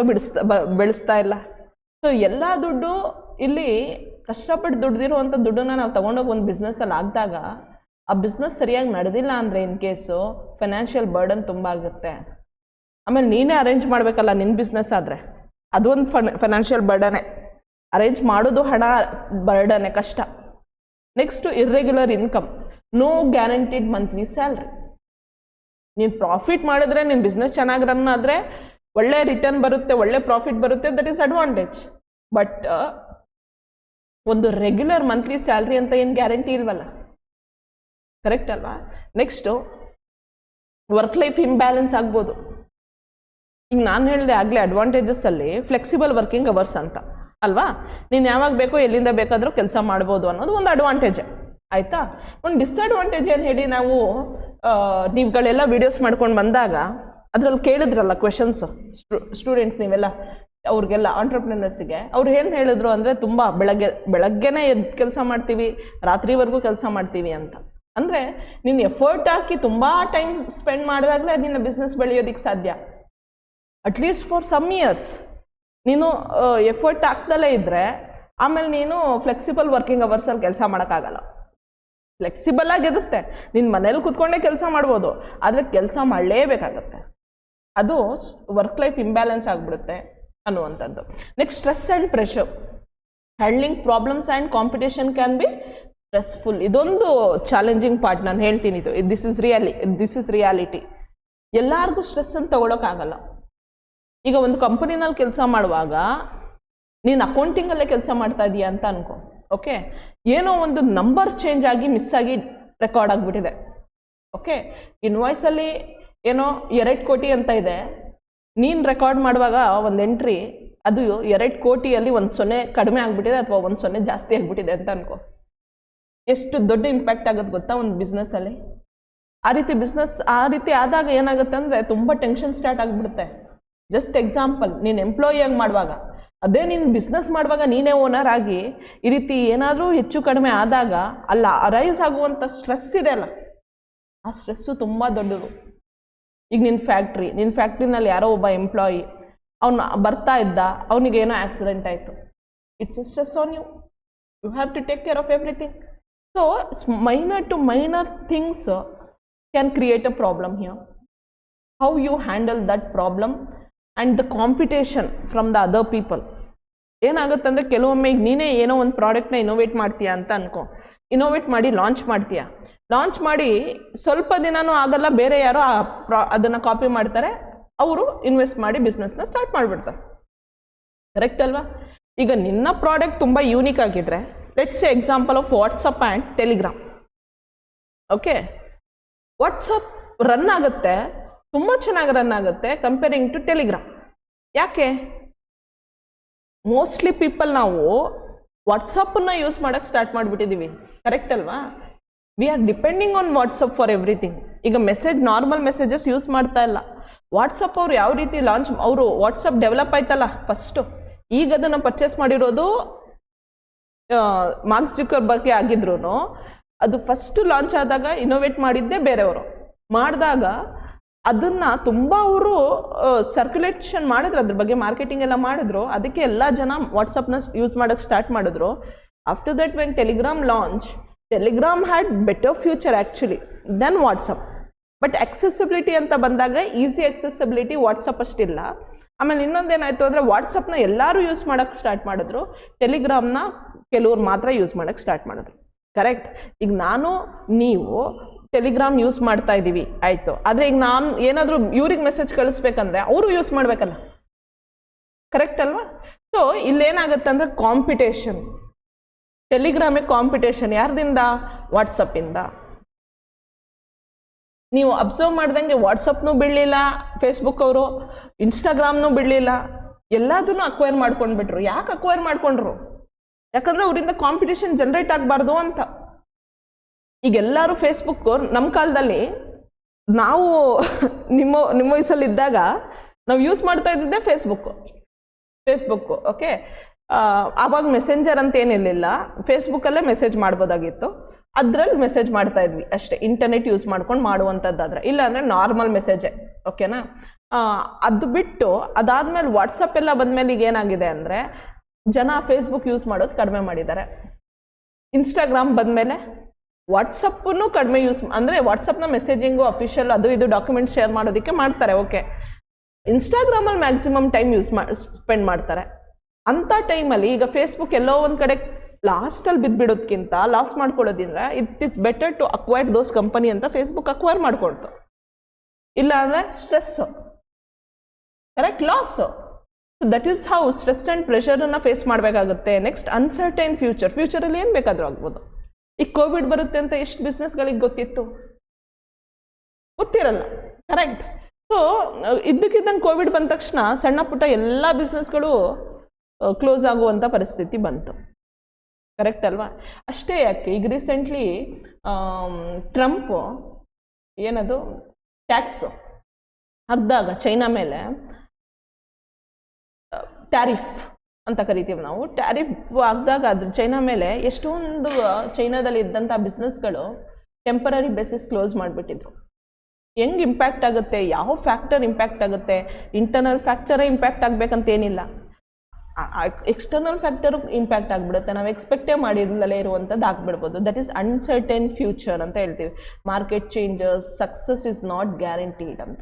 ಬೆಳೆಸ್ತಾ ಇಲ್ಲ. ಸೊ ಎಲ್ಲ ದುಡ್ಡು ಇಲ್ಲಿ ಕಷ್ಟಪಟ್ಟು ದುಡ್ದಿರುವಂಥ ದುಡ್ಡನ್ನ ನಾವು ತೊಗೊಂಡೋಗಿ ಒಂದು ಬಿಸ್ನೆಸ್ಸಲ್ಲಿ ಹಾಕಿದಾಗ ಆ ಬಿಸ್ನೆಸ್ ಸರಿಯಾಗಿ ನಡೆದಿಲ್ಲ ಅಂದರೆ ಇನ್ ಕೇಸು ಫೈನಾನ್ಷಿಯಲ್ ಬರ್ಡನ್ ತುಂಬ ಆಗುತ್ತೆ. ಆಮೇಲೆ ನೀನೇ ಅರೇಂಜ್ ಮಾಡಬೇಕಲ್ಲ ನಿನ್ನ ಬಿಸ್ನೆಸ್ ಆದರೆ, ಅದೊಂದು ಫೈನಾನ್ಷಿಯಲ್ ಬರ್ಡನೇ. ಅರೇಂಜ್ ಮಾಡೋದು ಹಣ ಬರ್ಡನೇ, ಕಷ್ಟ. Next, irregular income, no guaranteed monthly salary. ನೀನು ಪ್ರಾಫಿಟ್ ಮಾಡಿದ್ರೆ, ನಿನ್ನ ಬಿಸ್ನೆಸ್ ಚೆನ್ನಾಗಿ ರನ್ ಆದರೆ ಒಳ್ಳೆ ರಿಟರ್ನ್ ಬರುತ್ತೆ, ಒಳ್ಳೆ ಪ್ರಾಫಿಟ್ ಬರುತ್ತೆ, ದಟ್ ಈಸ್ ಅಡ್ವಾಂಟೇಜ್. ಬಟ್ ಒಂದು ರೆಗ್ಯುಲರ್ ಮಂತ್ಲಿ ಸ್ಯಾಲ್ರಿ ಅಂತ ಏನು ಗ್ಯಾರಂಟಿ ಇಲ್ವಲ್ಲ, ಕರೆಕ್ಟ್ ಅಲ್ವಾ? ನೆಕ್ಸ್ಟು, ವರ್ಕ್ ಲೈಫ್ ಇಂಬ್ಯಾಲೆನ್ಸ್ ಆಗ್ಬೋದು. ಈಗ ನಾನು ಹೇಳಿದೆ ಆಗಲೇ ಅಡ್ವಾಂಟೇಜಸ್ಸಲ್ಲಿ ಫ್ಲೆಕ್ಸಿಬಲ್ ವರ್ಕಿಂಗ್ ಅವರ್ಸ್ ಅಂತ ಅಲ್ವಾ? ನೀನು ಯಾವಾಗ ಬೇಕೋ ಎಲ್ಲಿಂದ ಬೇಕಾದರೂ ಕೆಲಸ ಮಾಡ್ಬೋದು ಅನ್ನೋದು ಒಂದು ಅಡ್ವಾಂಟೇಜ್, ಆಯಿತಾ? ಒಂದು ಡಿಸ್ಅಡ್ವಾಂಟೇಜ್ ಏನು ಹೇಳಿ, ನಾವು ನೀವುಗಳೆಲ್ಲ ವೀಡಿಯೋಸ್ ಮಾಡ್ಕೊಂಡು ಬಂದಾಗ ಅದರಲ್ಲಿ ಕೇಳಿದ್ರಲ್ಲ ಕ್ವೆಶನ್ಸ್, ಸ್ಟೂಡೆಂಟ್ಸ್ ನೀವೆಲ್ಲ, ಅವ್ರಿಗೆಲ್ಲ ಆಂಟ್ರಪ್ರಿನರ್ಸಿಗೆ ಅವ್ರು ಏನು ಹೇಳಿದ್ರು ಅಂದರೆ, ತುಂಬ ಬೆಳಗ್ಗೆನೇ ಎದ್ದು ಕೆಲಸ ಮಾಡ್ತೀವಿ, ರಾತ್ರಿವರೆಗೂ ಕೆಲಸ ಮಾಡ್ತೀವಿ ಅಂತ. ಅಂದರೆ ನೀನು ಎಫರ್ಟ್ ಹಾಕಿ ತುಂಬ ಟೈಮ್ ಸ್ಪೆಂಡ್ ಮಾಡಿದಾಗಲೇ ನಿನ್ನ ಬಿಸ್ನೆಸ್ ಬೆಳೆಯೋದಕ್ಕೆ ಸಾಧ್ಯ. ಅಟ್ಲೀಸ್ಟ್ ಫಾರ್ ಸಮ್ ಇಯರ್ಸ್ ನೀನು ಎಫರ್ಟ್ ಹಾಕ್ದಲೇ ಇದ್ದರೆ ಆಮೇಲೆ ನೀನು ಫ್ಲೆಕ್ಸಿಬಲ್ ವರ್ಕಿಂಗ್ ಅವರ್ಸಲ್ಲಿ ಕೆಲಸ ಮಾಡೋಕ್ಕಾಗಲ್ಲ. ಫ್ಲೆಕ್ಸಿಬಲ್ ಆಗಿರುತ್ತೆ, ನಿನ್ನ ಮನೇಲಿ ಕೂತ್ಕೊಂಡೇ ಕೆಲಸ ಮಾಡ್ಬೋದು, ಆದರೆ ಕೆಲಸ ಮಾಡಲೇಬೇಕಾಗತ್ತೆ. ಅದು ವರ್ಕ್ ಲೈಫ್ ಇಂಬ್ಯಾಲೆನ್ಸ್ ಆಗಿಬಿಡುತ್ತೆ ಅನ್ನುವಂಥದ್ದು. Next, stress and pressure. Handling problems and competition can be stressful. ಇದೊಂದು ಚಾಲೆಂಜಿಂಗ್ ಪಾರ್ಟ್, ನಾನು ಹೇಳ್ತೀನಿ. ಇದು ದಿಸ್ ಇಸ್ ರಿಯಾಲಿಟಿ. ಎಲ್ಲರಿಗೂ ಸ್ಟ್ರೆಸ್ ಅಂತ ತಗೊಳಕ್ಕಾಗಲ್ಲ. ಈಗ ಒಂದು ಕಂಪನಿನಲ್ಲಿ ಕೆಲಸ ಮಾಡುವಾಗ ನೀನು ಅಕೌಂಟಿಂಗಲ್ಲೇ ಕೆಲಸ ಮಾಡ್ತಾ ಇದೀಯ ಅಂತ ಅನ್ಕೋ, ಓಕೆ, ಏನೋ ಒಂದು ನಂಬರ್ ಚೇಂಜ್ ಆಗಿ ಮಿಸ್ ಆಗಿ ರೆಕಾರ್ಡ್ ಆಗಿಬಿಟ್ಟಿದೆ, ಓಕೆ, ಇನ್ವಾಯ್ಸಲ್ಲಿ ಏನೋ 2 ಕೋಟಿ ಅಂತ ಇದೆ, ನೀನು ರೆಕಾರ್ಡ್ ಮಾಡುವಾಗ ಒಂದು ಎಂಟ್ರಿ ಅದು 2 ಕೋಟಿಯಲ್ಲಿ 1 ಸೊನ್ನೆ ಕಡಿಮೆ ಆಗಿಬಿಟ್ಟಿದೆ ಅಥವಾ 1 ಸೊನ್ನೆ ಜಾಸ್ತಿ ಆಗಿಬಿಟ್ಟಿದೆ ಅಂತ ಅನ್ಕೋ. ಎಷ್ಟು ದೊಡ್ಡ ಇಂಪ್ಯಾಕ್ಟ್ ಆಗೋದು ಗೊತ್ತಾ ಒಂದು ಬಿಸ್ನೆಸ್ಸಲ್ಲಿ. ಆ ರೀತಿ ಆದಾಗ ಏನಾಗುತ್ತೆ ಅಂದರೆ ತುಂಬ ಟೆನ್ಷನ್ ಸ್ಟಾರ್ಟ್ ಆಗಿಬಿಡುತ್ತೆ. ಜಸ್ಟ್ ಎಕ್ಸಾಂಪಲ್, ನೀನು ಎಂಪ್ಲಾಯಿಯಾಗಿ ಮಾಡುವಾಗ, ಅದೇ ನೀನು ಬಿಸ್ನೆಸ್ ಮಾಡುವಾಗ ನೀನೇ ಓನರ್ ಆಗಿ ಈ ರೀತಿ ಏನಾದರೂ ಹೆಚ್ಚು ಕಡಿಮೆ ಆದಾಗ ಅಲ್ಲ ಅರೈಸ್ ಆಗುವಂಥ ಸ್ಟ್ರೆಸ್ ಇದೆ ಅಲ್ಲ, ಆ ಸ್ಟ್ರೆಸ್ಸು ತುಂಬ ದೊಡ್ಡದು. ಈಗ ನಿನ್ನ ಫ್ಯಾಕ್ಟ್ರಿನಲ್ಲಿ ಯಾರೋ ಒಬ್ಬ ಎಂಪ್ಲಾಯಿ ಅವನು ಬರ್ತಾ ಇದ್ದ, ಅವನಿಗೇನೋ ಆಕ್ಸಿಡೆಂಟ್ ಆಯಿತು, it's a stress on you. You have to take care of everything. So minor to minor things can create a problem here. How you handle that problem and the competition from the other people. ಏನಾಗುತ್ತೆ ಅಂದರೆ ಕೆಲವೊಮ್ಮೆ ಈಗ ನೀನೇ ಏನೋ ಒಂದು ಪ್ರಾಡಕ್ಟ್ನ innovate ಮಾಡ್ತೀಯಾ ಅಂತ ಅನ್ಕೋ, ಇನೋವೇಟ್ ಮಾಡಿ ಲಾಂಚ್ ಮಾಡ್ತೀಯಾ, ಲಾಂಚ್ ಮಾಡಿ ಸ್ವಲ್ಪ ದಿನನೂ ಆಗಲ್ಲ, ಬೇರೆ ಯಾರೋ ಅದನ್ನು ಕಾಪಿ ಮಾಡ್ತಾರೆ, ಅವರು ಇನ್ವೆಸ್ಟ್ ಮಾಡಿ ಬಿಸ್ನೆಸ್ನ ಸ್ಟಾರ್ಟ್ ಮಾಡಿಬಿಡ್ತಾರೆ. ಕರೆಕ್ಟ್ ಅಲ್ವಾ? ಈಗ ನಿನ್ನ ಪ್ರಾಡಕ್ಟ್ ತುಂಬ ಯೂನಿಕ್ ಆಗಿದ್ರೆ, let's say example of WhatsApp and Telegram. Okay, WhatsApp run ಆಗುತ್ತೆ, ತುಂಬ ಚೆನ್ನಾಗಿ ರನ್ ಆಗುತ್ತೆ ಕಂಪೇರಿಂಗ್ ಟು ಟೆಲಿಗ್ರಾಮ್. ಯಾಕೆ? ಮೋಸ್ಟ್ಲಿ ಪೀಪಲ್ ನಾವು ವಾಟ್ಸಪ್ಪನ್ನು ಯೂಸ್ ಮಾಡೋಕ್ಕೆ ಸ್ಟಾರ್ಟ್ ಮಾಡಿಬಿಟ್ಟಿದ್ದೀವಿ. ಕರೆಕ್ಟ್ ಅಲ್ವಾ? We are depending on WhatsApp for everything. ಈಗ ನಾರ್ಮಲ್ ಮೆಸೇಜಸ್ ಯೂಸ್ ಮಾಡ್ತಾ ಇಲ್ಲ. ವಾಟ್ಸಪ್ ಅವರು ಯಾವ ರೀತಿ ಅವರು ವಾಟ್ಸಪ್ ಡೆವಲಪ್ ಆಯ್ತಲ್ಲ ಫಸ್ಟು, ಈಗ ಅದನ್ನು ಪರ್ಚೇಸ್ ಮಾಡಿರೋದು ಮಾರ್ಕ್ ಜುಕರ್ಬರ್ಗ್ ಆಗಿದ್ರು, ಅದು ಫಸ್ಟ್ ಲಾಂಚ್ ಆದಾಗ ಇನೋವೇಟ್ ಮಾಡಿದ್ದೇ ಬೇರೆಯವರು. ಮಾಡಿದಾಗ ಅದನ್ನು ತುಂಬ ಅವರು ಸರ್ಕ್ಯುಲೇಷನ್ ಮಾಡಿದ್ರು, ಅದ್ರ ಬಗ್ಗೆ ಮಾರ್ಕೆಟಿಂಗ್ ಎಲ್ಲ ಮಾಡಿದ್ರು, ಅದಕ್ಕೆ ಎಲ್ಲ ಜನ ವಾಟ್ಸಪ್ನ ಯೂಸ್ ಮಾಡೋಕ್ಕೆ ಸ್ಟಾರ್ಟ್ ಮಾಡಿದ್ರು. After that when Telegram launch, Telegram had better future actually than WhatsApp. But accessibility ಅಂತ ಬಂದಾಗ ಈಸಿ accessibility ವಾಟ್ಸಪ್ ಅಷ್ಟಿಲ್ಲ. ಆಮೇಲೆ ಇನ್ನೊಂದೇನಾಯಿತು ಅಂದರೆ ವಾಟ್ಸಪ್ನ ಎಲ್ಲರೂ ಯೂಸ್ ಮಾಡೋಕ್ಕೆ ಸ್ಟಾರ್ಟ್ ಮಾಡಿದ್ರು, ಟೆಲಿಗ್ರಾಮ್ನ ಕೆಲವ್ರು ಮಾತ್ರ ಯೂಸ್ ಮಾಡೋಕ್ಕೆ ಸ್ಟಾರ್ಟ್ ಮಾಡಿದ್ರು. ಕರೆಕ್ಟ್? ಈಗ ನೀವು ಟೆಲಿಗ್ರಾಮ್ ಯೂಸ್ ಮಾಡ್ತಾ ಇದ್ದೀವಿ, ಆಯಿತು, ಆದರೆ ಈಗ ನಾನು ಏನಾದರೂ ಇವ್ರಿಗೆ ಮೆಸೇಜ್ ಕಳಿಸ್ಬೇಕಂದ್ರೆ ಅವರು ಯೂಸ್ ಮಾಡಬೇಕಲ್ಲ. ಕರೆಕ್ಟ್ ಅಲ್ವಾ? ಸೊ ಇಲ್ಲೇನಾಗುತ್ತೆ ಅಂದರೆ ಕಾಂಪಿಟೇಷನ್. ಟೆಲಿಗ್ರಾಮಿಗೆ ಕಾಂಪಿಟೇಷನ್ ಯಾರ್ದಿಂದ? ವಾಟ್ಸಪ್ಪಿಂದ. ನೀವು ಅಬ್ಸರ್ವ್ ಮಾಡ್ದಂಗೆ ವಾಟ್ಸಪ್ನೂ ಬಿಡಲಿಲ್ಲ ಫೇಸ್ಬುಕ್ ಅವರು, ಇನ್ಸ್ಟಾಗ್ರಾಮ್ನೂ ಬಿಡಲಿಲ್ಲ, ಎಲ್ಲದನ್ನೂ ಅಕ್ವೈರ್ ಮಾಡ್ಕೊಂಡ್ಬಿಟ್ರು. ಯಾಕೆ ಅಕ್ವೈರ್ ಮಾಡ್ಕೊಂಡ್ರು? ಯಾಕಂದರೆ ಅವರಿಂದ ಕಾಂಪಿಟೇಷನ್ ಜನ್ರೇಟ್ ಆಗಬಾರ್ದು ಅಂತ. ಈಗೆಲ್ಲರೂ ಫೇಸ್ಬುಕ್ಕು, ನಮ್ಮ ಕಾಲದಲ್ಲಿ ನಾವು ನಿಮ್ಮ ವಯಸ್ಸಲ್ಲಿ ಇದ್ದಾಗ ನಾವು ಯೂಸ್ ಮಾಡ್ತಾ ಇದ್ದಿದ್ದೆ ಫೇಸ್ಬುಕ್ಕು. ಓಕೆ, ಆವಾಗ ಮೆಸೆಂಜರ್ ಅಂತ ಏನಿರಲಿಲ್ಲ, ಫೇಸ್ಬುಕ್ಕಲ್ಲೇ ಮೆಸೇಜ್ ಮಾಡ್ಬೋದಾಗಿತ್ತು, ಅದರಲ್ಲಿ ಮೆಸೇಜ್ ಮಾಡ್ತಾ ಇದ್ವಿ ಅಷ್ಟೇ, ಇಂಟರ್ನೆಟ್ ಯೂಸ್ ಮಾಡ್ಕೊಂಡು ಮಾಡುವಂಥದ್ದಾದರೆ. ಇಲ್ಲಾಂದರೆ ನಾರ್ಮಲ್ ಮೆಸೇಜೇ, ಓಕೆನಾ? ಅದು ಬಿಟ್ಟು ಅದಾದಮೇಲೆ ವಾಟ್ಸಪ್ ಎಲ್ಲ ಬಂದಮೇಲೆ ಈಗ ಏನಾಗಿದೆ ಅಂದರೆ ಜನ ಫೇಸ್ಬುಕ್ ಯೂಸ್ ಮಾಡೋದು ಕಡಿಮೆ ಮಾಡಿದ್ದಾರೆ. ಇನ್ಸ್ಟಾಗ್ರಾಮ್ ಬಂದಮೇಲೆ ವಾಟ್ಸಪ್ಪನ್ನು ಕಡಿಮೆ ಯೂಸ್, ಅಂದರೆ ವಾಟ್ಸಪ್ನ ಮೆಸೇಜಿಂಗು ಅಫಿಷಿಯಲ್ ಅದು ಇದು ಡಾಕ್ಯುಮೆಂಟ್ಸ್ ಶೇರ್ ಮಾಡೋದಕ್ಕೆ ಮಾಡ್ತಾರೆ, ಓಕೆ. ಇನ್ಸ್ಟಾಗ್ರಾಮಲ್ಲಿ ಮ್ಯಾಕ್ಸಿಮಮ್ ಟೈಮ್ ಸ್ಪೆಂಡ್ ಮಾಡ್ತಾರೆ. ಅಂಥ ಟೈಮಲ್ಲಿ ಈಗ ಫೇಸ್ಬುಕ್ ಎಲ್ಲೋ ಒಂದು ಕಡೆ ಲಾಸ್ಟಲ್ಲಿ ಬಿದ್ದುಬಿಡೋದಕ್ಕಿಂತ ಲಾಸ್ ಮಾಡ್ಕೊಳ್ಳೋದ್ರಿಂದ it is better to acquire those company ಅಂತ ಫೇಸ್ಬುಕ್ ಅಕ್ವೈರ್ ಮಾಡ್ಕೊಳ್ತು. ಇಲ್ಲ ಅಂದರೆ stress, correct, loss. That is how stress and ಪ್ರೆಷರನ್ನು ಫೇಸ್ ಮಾಡಬೇಕಾಗುತ್ತೆ. ನೆಕ್ಸ್ಟ್ ಅನ್ಸರ್ಟೈನ್ ಫ್ಯೂಚರಲ್ಲಿ ಏನು ಬೇಕಾದರೂ ಆಗ್ಬೋದು. ಈಗ ಕೋವಿಡ್ ಬರುತ್ತೆ ಅಂತ ಎಷ್ಟು ಬಿಸ್ನೆಸ್ಗಳಿಗೆ ಗೊತ್ತಿರಲ್ಲ, ಕರೆಕ್ಟ್. ಸೊ ಇದ್ದಕ್ಕಿದ್ದಂಗೆ ಕೋವಿಡ್ ಬಂದ ತಕ್ಷಣ ಸಣ್ಣ ಪುಟ್ಟ ಎಲ್ಲ ಬಿಸ್ನೆಸ್ಗಳು ಕ್ಲೋಸ್ ಆಗುವಂಥ ಪರಿಸ್ಥಿತಿ ಬಂತು. ಕರೆಕ್ಟ್ ಅಲ್ವಾ? ಅಷ್ಟೇ ಯಾಕೆ, ಈಗ ರೀಸೆಂಟ್ಲಿ ಟ್ರಂಪ್ ಏನದು ಟ್ಯಾಕ್ಸ್ ಹಾಕಿದಾಗ ಚೈನಾ ಮೇಲೆ, ಟ್ಯಾರಿಫ್ ಅಂತ ಕರಿತೀವಿ ನಾವು, ಟ್ಯಾರಿಫ್ ಹಾಕಿದಾಗ ಅದ್ರ ಚೈನಾ ಮೇಲೆ ಎಷ್ಟೊಂದು ಚೈನಾದಲ್ಲಿ ಇದ್ದಂಥ ಬಿಸ್ನೆಸ್ಗಳು ಟೆಂಪರರಿ ಬೇಸಿಸ್ ಕ್ಲೋಸ್ ಮಾಡಿಬಿಟ್ಟಿದ್ರು. ಹೆಂಗೆ ಇಂಪ್ಯಾಕ್ಟ್ ಆಗುತ್ತೆ, ಯಾವ ಫ್ಯಾಕ್ಟರ್ ಇಂಪ್ಯಾಕ್ಟ್ ಆಗುತ್ತೆ? ಇಂಟರ್ನಲ್ ಫ್ಯಾಕ್ಟರೇ ಇಂಪ್ಯಾಕ್ಟ್ ಆಗಬೇಕಂತೇನಿಲ್ಲ, ಎಕ್ಸ್ಟರ್ನಲ್ ಫ್ಯಾಕ್ಟರ್ ಇಂಪ್ಯಾಕ್ಟ್ ಆಗಿಬಿಡುತ್ತೆ. ನಾವು ಎಕ್ಸ್ಪೆಕ್ಟೇ ಮಾಡಿರಲೇ ಇರುವಂಥದ್ದು ಆಗಿಬಿಡ್ಬೋದು. ದಟ್ ಈಸ್ ಅನ್ಸರ್ಟೈನ್ ಫ್ಯೂಚರ್ ಅಂತ ಹೇಳ್ತೀವಿ. Market changes, success is not guaranteed ಅಂತ.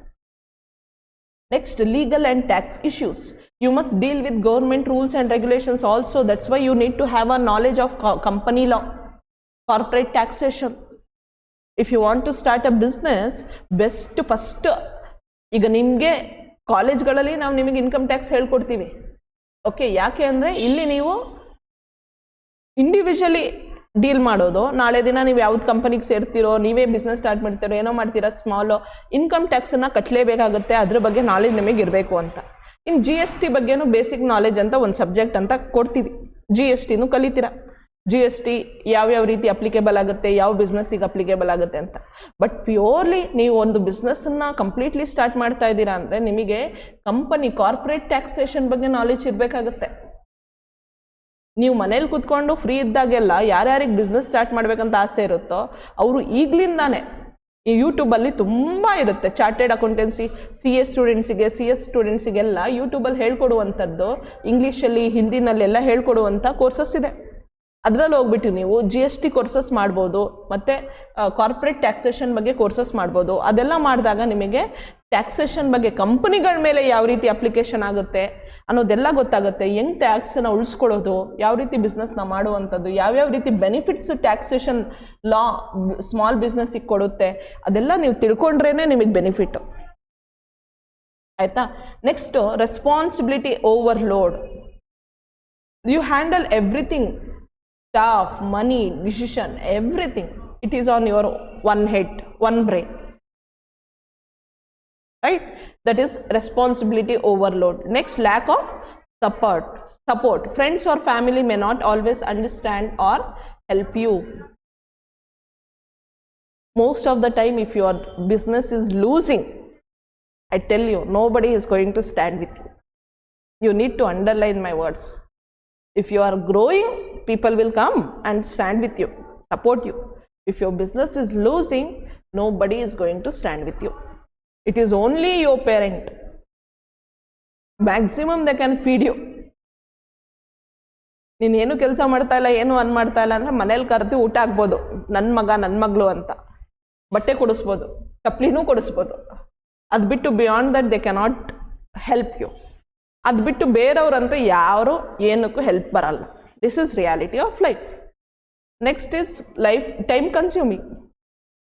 Next, legal and tax issues. You must deal with government rules and regulations also. That's why you need to have a knowledge of company law. Corporate taxation. If you want to start a business, best first ಈಗ ನಿಮಗೆ ಕಾಲೇಜ್ಗಳಲ್ಲಿ ನಾವು ನಿಮಗೆ income tax ಹೇಳ್ಕೊಡ್ತೀವಿ. Okay, ಯಾಕೆ ಅಂದರೆ ಇಲ್ಲಿ ನೀವು individually deal ಮಾಡೋದು. ನಾಳೆ ದಿನ ನೀವು ಯಾವ್ದು ಕಂಪನಿಗೆ ಸೇರ್ತಿರೋ, ನೀವೇ ಬಿಸ್ನೆಸ್ ಸ್ಟಾರ್ಟ್ ಮಾಡ್ತಿರೋ, ಏನೋ ಮಾಡ್ತೀರಾ ಸ್ಮಾಲು, ಇನ್ಕಮ್ ಟ್ಯಾಕ್ಸನ್ನು ಕಟ್ಟಲೇಬೇಕಾಗುತ್ತೆ, ಅದ್ರ ಬಗ್ಗೆ ನಾಲೆಜ್ ನಿಮಗೆ ಇರಬೇಕು ಅಂತ. ಇನ್ನು GST ಬಗ್ಗೆನೂ ಬೇಸಿಕ್ ನಾಲೆಜ್ ಅಂತ ಒಂದು ಸಬ್ಜೆಕ್ಟ್ ಅಂತ ಕೊಡ್ತೀವಿ. GSTನೂ ಕಲಿತೀರಾ. GST ಯಾವ್ಯಾವ ರೀತಿ ಅಪ್ಲಿಕೇಬಲ್ ಆಗುತ್ತೆ, ಯಾವ ಬಿಸ್ನೆಸ್ಸಿಗೆ ಅಪ್ಲಿಕೇಬಲ್ ಆಗುತ್ತೆ ಅಂತ. ಬಟ್ ಪ್ಯೂರ್ಲಿ ನೀವು ಒಂದು ಬಿಸ್ನೆಸ್ಸನ್ನು ಕಂಪ್ಲೀಟ್ಲಿ ಸ್ಟಾರ್ಟ್ ಮಾಡ್ತಾ ಇದ್ದೀರಾ ಅಂದರೆ ನಿಮಗೆ ಕಂಪನಿ ಕಾರ್ಪೊರೇಟ್ ಟ್ಯಾಕ್ಸೇಷನ್ ಬಗ್ಗೆ ನಾಲೆಜ್ ಇರಬೇಕಾಗುತ್ತೆ. ನೀವು ಮನೇಲಿ ಕೂತ್ಕೊಂಡು ಫ್ರೀ ಇದ್ದಾಗೆಲ್ಲ ಯಾರ್ಯಾರಿಗೆ ಬಿಸ್ನೆಸ್ ಸ್ಟಾರ್ಟ್ ಮಾಡ್ಬೇಕಂತ ಆಸೆ ಇರುತ್ತೋ ಅವರು ಈಗಲಿಂದಾನೆ ಈ ಯೂಟ್ಯೂಬಲ್ಲಿ ತುಂಬ ಇರುತ್ತೆ. ಚಾರ್ಟೆಡ್ ಅಕೌಂಟೆನ್ಸಿ CA ಸ್ಟೂಡೆಂಟ್ಸಿಗೆ, CS ಸ್ಟೂಡೆಂಟ್ಸಿಗೆಲ್ಲ ಯೂಟ್ಯೂಬಲ್ಲಿ ಹೇಳ್ಕೊಡುವಂಥದ್ದು, ಇಂಗ್ಲೀಷಲ್ಲಿ ಹಿಂದಿನಲ್ಲೆಲ್ಲ ಹೇಳ್ಕೊಡುವಂಥ ಕೋರ್ಸಸ್ ಇದೆ. ಅದರಲ್ಲಿ ಹೋಗ್ಬಿಟ್ಟು ನೀವು GST ಕೋರ್ಸಸ್ ಮಾಡ್ಬೋದು, ಮತ್ತು ಕಾರ್ಪೊರೇಟ್ ಟ್ಯಾಕ್ಸೇಷನ್ ಬಗ್ಗೆ ಕೋರ್ಸಸ್ ಮಾಡ್ಬೋದು. ಅದೆಲ್ಲ ಮಾಡಿದಾಗ ನಿಮಗೆ ಟ್ಯಾಕ್ಸೇಷನ್ ಬಗ್ಗೆ ಕಂಪನಿಗಳ ಮೇಲೆ ಯಾವ ರೀತಿ ಅಪ್ಲಿಕೇಶನ್ ಆಗುತ್ತೆ ಅನ್ನೋದೆಲ್ಲ ಗೊತ್ತಾಗುತ್ತೆ. ಹೆಂಗೆ ಟ್ಯಾಕ್ಸನ್ನು ಉಳಿಸ್ಕೊಳ್ಳೋದು, ಯಾವ ರೀತಿ ಬಿಸ್ನೆಸ್ನ ಮಾಡುವಂಥದ್ದು, ಯಾವ್ಯಾವ ರೀತಿ ಬೆನಿಫಿಟ್ಸ್ ಟ್ಯಾಕ್ಸೇಷನ್ ಲಾ ಸ್ಮಾಲ್ ಬಿಸ್ನೆಸ್ಸಿಗೆ ಕೊಡುತ್ತೆ, ಅದೆಲ್ಲ ನೀವು ತಿಳ್ಕೊಂಡ್ರೇ ನಿಮಗೆ ಬೆನಿಫಿಟ್ಟು. ಆಯಿತಾ? Next responsibility overload. You handle everything, staff, money, decision, everything. It is on your one head, one brain. Right? That is responsibility overload. Next, lack of support. Friends or family may not always understand or help you. Most of the time, if your business is losing, I tell you, nobody is going to stand with you. You need to underline my words. If you are growing, people will come and stand with you, support you. If your business is losing, nobody is going to stand with you. It is only your parent. Maximum they can feed you. ನೀನು ಏನು ಕೆಲಸ ಮಾಡ್ತಾ ಇಲ್ಲ, ಏನು ಮಾಡ್ತಾ ಇಲ್ಲ ಅಂದರೆ ಮನೇಲಿ ಕರೆದು ಊಟ ಹಾಕ್ಬೋದು, ನನ್ನ ಮಗ ನನ್ನ ಮಗಳು ಅಂತ, ಬಟ್ಟೆ ಕೊಡಿಸ್ಬೋದು, ಚಪ್ಪಲಿನೂ ಕೊಡಿಸ್ಬೋದು. ಅದು ಬಿಟ್ಟು beyond that they cannot help you. ಅದು ಬಿಟ್ಟು ಬೇರೆಯವ್ರಂತೂ ಯಾರು ಏನಕ್ಕೂ ಹೆಲ್ಪ್ ಬರಲ್ಲ. This is reality of life. Next is life time consuming.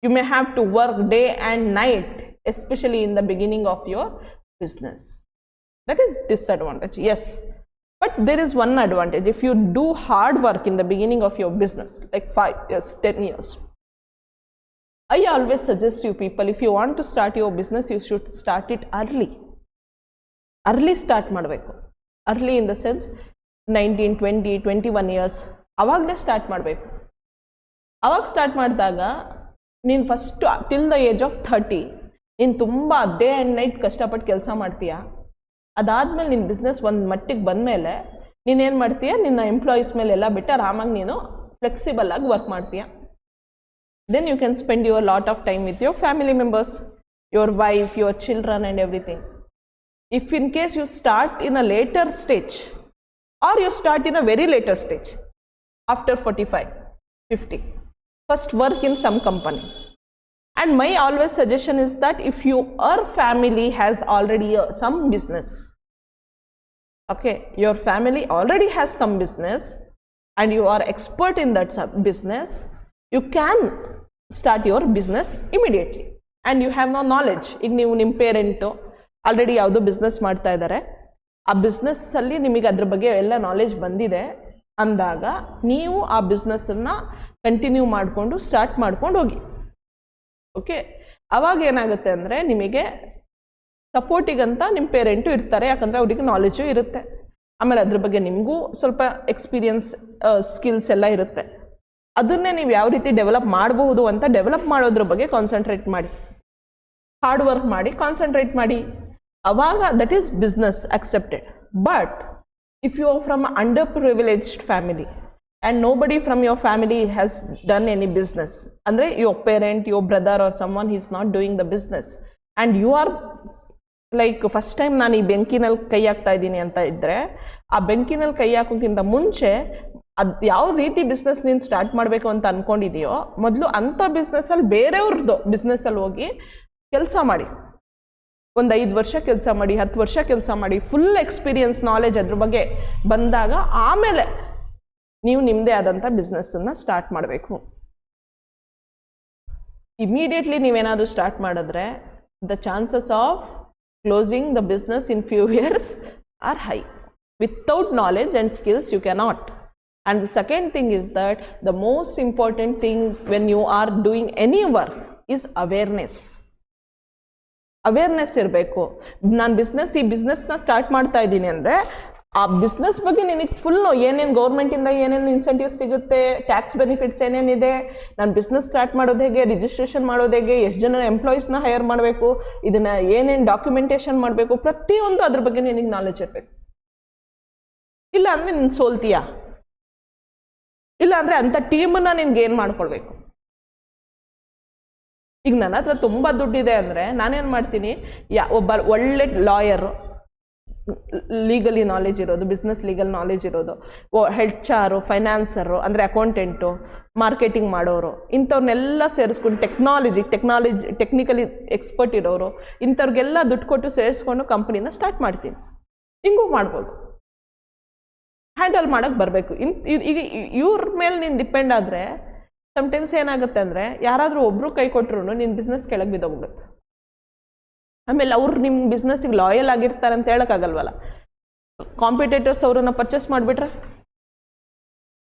You may have to work day and night, especially in the beginning of your business. That is disadvantage, yes. But there is one advantage. If you do hard work in the beginning of your business, like 5 years, 10 years, I always suggest you people, if you want to start your business, you should start it early. Early start ಮಾಡಬೇಕು. Early in the sense 19, 20, 21 years ಅವಾಗಲೇ start ಮಾಡಬೇಕು. ಅವಾಗ start ಮಾಡಿದಾಗ ನೀನು first till the age of 30 ನೀನು ತುಂಬ day and night ಕಷ್ಟಪಟ್ಟು ಕೆಲಸ ಮಾಡ್ತೀಯ. ಅದಾದಮೇಲೆ ನಿನ್ನ ಬಿಸ್ನೆಸ್ ಒಂದು ಮಟ್ಟಿಗೆ ಬಂದಮೇಲೆ ನೀನೇನು ಮಾಡ್ತೀಯ, ನಿನ್ನ ಎಂಪ್ಲಾಯೀಸ್ ಮೇಲೆ ಎಲ್ಲ ಬಿಟ್ಟು ಆರಾಮಾಗಿ ನೀನು ಫ್ಲೆಕ್ಸಿಬಲ್ ಆಗಿ ವರ್ಕ್ ಮಾಡ್ತೀಯ. Then you can spend your lot of time with your family members, your wife, your children and everything. If in case you start in a later stage or you start in a very later stage after 45, 50, first work in some company. And my always suggestion is that if your family has already some business, okay, your family already has some business and you are expert in that business, you can start your business immediately and you have no knowledge. ಈಗ ನೀವು ನಿಮ್ಮ parent already ಯಾವುದೋ business ಮಾಡ್ತಾ ಇದ್ದಾರೆ, ಆ ಬಿಸ್ನೆಸ್ಸಲ್ಲಿ ನಿಮಗೆ ಅದ್ರ ಬಗ್ಗೆ ಎಲ್ಲ ನಾಲೆಜ್ ಬಂದಿದೆ ಅಂದಾಗ ನೀವು ಆ ಬಿಸ್ನೆಸ್ಸನ್ನು ಕಂಟಿನ್ಯೂ ಮಾಡಿಕೊಂಡು ಸ್ಟಾರ್ಟ್ ಮಾಡ್ಕೊಂಡು ಹೋಗಿ. ಓಕೆ, ಅವಾಗ ಏನಾಗುತ್ತೆ ಅಂದರೆ ನಿಮಗೆ ಸಪೋರ್ಟಿಗಂತ ನಿಮ್ಮ ಪೇರೆಂಟು ಇರ್ತಾರೆ, ಯಾಕಂದರೆ ಅವರಿಗೆ ನಾಲೆಜು ಇರುತ್ತೆ. ಆಮೇಲೆ ಅದ್ರ ಬಗ್ಗೆ ನಿಮಗೂ ಸ್ವಲ್ಪ ಎಕ್ಸ್ಪೀರಿಯನ್ಸ್ ಸ್ಕಿಲ್ಸ್ ಎಲ್ಲ ಇರುತ್ತೆ. ಅದನ್ನೇ ನೀವು ಯಾವ ರೀತಿ ಡೆವಲಪ್ ಮಾಡಬಹುದು ಅಂತ ಡೆವಲಪ್ ಮಾಡೋದ್ರ ಬಗ್ಗೆ ಕಾನ್ಸಂಟ್ರೇಟ್ ಮಾಡಿ, ಹಾರ್ಡ್ ವರ್ಕ್ ಮಾಡಿ ಕಾನ್ಸಂಟ್ರೇಟ್ ಮಾಡಿ. ಅವಾಗ that is business accepted. But if you are from an underprivileged family and nobody from your family has done any business, andre your parent, your brother or someone is not doing the business and you are like first time ನಾನು ಈ ಬೆಂಕಿನಲ್ಲಿ ಕೈ ಹಾಕ್ತಾ ಇದ್ದೀನಿ ಅಂತ ಇದ್ದರೆ, ಆ ಬೆಂಕಿನಲ್ಲಿ ಕೈ ಹಾಕೋಕ್ಕಿಂತ ಮುಂಚೆ ಅದು ಯಾವ ರೀತಿ ಬಿಸ್ನೆಸ್ ನೀನು ಸ್ಟಾರ್ಟ್ ಮಾಡಬೇಕು ಅಂತ ಅಂದ್ಕೊಂಡಿದೆಯೋ ಮೊದಲು ಅಂಥ ಬಿಸ್ನೆಸ್ಸಲ್ಲಿ ಬೇರೆಯವ್ರದ್ದು ಬಿಸ್ನೆಸ್ಸಲ್ಲಿ ಹೋಗಿ ಕೆಲಸ ಮಾಡಿ. ಒಂದು 5 ವರ್ಷ ಕೆಲಸ ಮಾಡಿ, 10 ವರ್ಷ ಕೆಲಸ ಮಾಡಿ, ಫುಲ್ ಎಕ್ಸ್ಪೀರಿಯನ್ಸ್ ನಾಲೆಜ್ ಅದ್ರ ಬಗ್ಗೆ ಬಂದಾಗ ಆಮೇಲೆ ನೀವು ನಿಮ್ಮದೇ ಆದಂಥ ಬಿಸ್ನೆಸ್ಸನ್ನು ಸ್ಟಾರ್ಟ್ ಮಾಡಬೇಕು. ಇಮಿಡಿಯೇಟ್ಲಿ ನೀವೇನಾದರೂ ಸ್ಟಾರ್ಟ್ ಮಾಡಿದ್ರೆ the chances of closing the business in few years are high. Without knowledge and skills you cannot. And the second thing is that the most important thing when you are doing any work is awareness. Awareness ಇರಬೇಕು. ನಾನು ಈ ಬಿಸ್ನೆಸ್ನ start ಮಾಡ್ತಾ ಇದ್ದೀನಿ ಅಂದರೆ ಆ business ಬಗ್ಗೆ ನಿನಗೆ full ಏನೇನು ಗೌರ್ಮೆಂಟಿಂದ ಏನೇನು ಇನ್ಸೆಂಟಿವ್ ಸಿಗುತ್ತೆ, ಟ್ಯಾಕ್ಸ್ ಬೆನಿಫಿಟ್ಸ್ ಏನೇನಿದೆ, ನಾನು ಬಿಸ್ನೆಸ್ ಸ್ಟಾರ್ಟ್ ಮಾಡೋದು ಹೇಗೆ, ರಿಜಿಸ್ಟ್ರೇಷನ್ ಮಾಡೋದು ಹೇಗೆ, ಎಷ್ಟು ಜನ ಎಂಪ್ಲಾಯೀಸ್ನ ಹೈರ್ ಮಾಡಬೇಕು, ಇದನ್ನು ಏನೇನು ಡಾಕ್ಯುಮೆಂಟೇಷನ್ ಮಾಡಬೇಕು, ಪ್ರತಿಯೊಂದು ಅದ್ರ ಬಗ್ಗೆ ನಿನಗೆ ನಾಲೆಜ್ ಇರಬೇಕು. ಇಲ್ಲ ಅಂದರೆ ನೀನು ಸೋಲ್ತೀಯಾ, ಇಲ್ಲ ಅಂದರೆ ಅಂಥ ಟೀಮನ್ನ ನಿನ್ಗೆ ಏನು ಮಾಡ್ಕೊಳ್ಬೇಕು. ಈಗ ನನ್ನ ಹತ್ರ ತುಂಬ ದುಡ್ಡಿದೆ ಅಂದರೆ ನಾನೇನು ಮಾಡ್ತೀನಿ, ಒಬ್ಬ ಒಳ್ಳೆ ಲಾಯರು, ಲೀಗಲಿ ನಾಲೆಜ್ ಇರೋದು, ಬಿಸ್ನೆಸ್ ಲೀಗಲ್ ನಾಲೆಜ್ ಇರೋದು, HR, ಫೈನಾನ್ಸರು ಅಂದರೆ ಅಕೌಂಟೆಂಟು, ಮಾರ್ಕೆಟಿಂಗ್ ಮಾಡೋರು, ಇಂಥವ್ರನ್ನೆಲ್ಲ ಸೇರಿಸ್ಕೊಂಡು ಟೆಕ್ನಿಕಲಿ ಎಕ್ಸ್ಪರ್ಟ್ ಇರೋರು, ಇಂಥವ್ರಿಗೆಲ್ಲ ದುಡ್ಡು ಕೊಟ್ಟು ಸೇರಿಸ್ಕೊಂಡು ಕಂಪ್ನಿನ ಸ್ಟಾರ್ಟ್ ಮಾಡ್ತೀನಿ. ಹಿಂಗೂ ಮಾಡ್ಬೋದು. ಹ್ಯಾಂಡಲ್ ಮಾಡೋಕ್ಕೆ ಬರಬೇಕು. ಈಗ ಇವ್ರ ಮೇಲೆ ನೀನು ಡಿಪೆಂಡ್ ಆದರೆ ಸಮ್ಟೈಮ್ಸ್ ಏನಾಗುತ್ತೆ ಅಂದರೆ ಯಾರಾದರೂ ಒಬ್ಬರು ಕೈ ಕೊಟ್ಟರು ನಿನ್ನ ಬಿಸ್ನೆಸ್ ಕೆಳಗೆ ಬಿದ್ದೋಗ್ಬಿಡುತ್ತೆ. ಆಮೇಲೆ ಅವ್ರು ನಿಮ್ಮ ಬಿಸ್ನೆಸ್ಸಿಗೆ ಲಾಯಲ್ ಆಗಿರ್ತಾರೆ ಅಂತ ಹೇಳೋಕ್ಕಾಗಲ್ವಲ್ಲ. ಕಾಂಪಿಟೇಟರ್ಸ್ ಅವರನ್ನು ಪರ್ಚೇಸ್ ಮಾಡಿಬಿಟ್ರೆ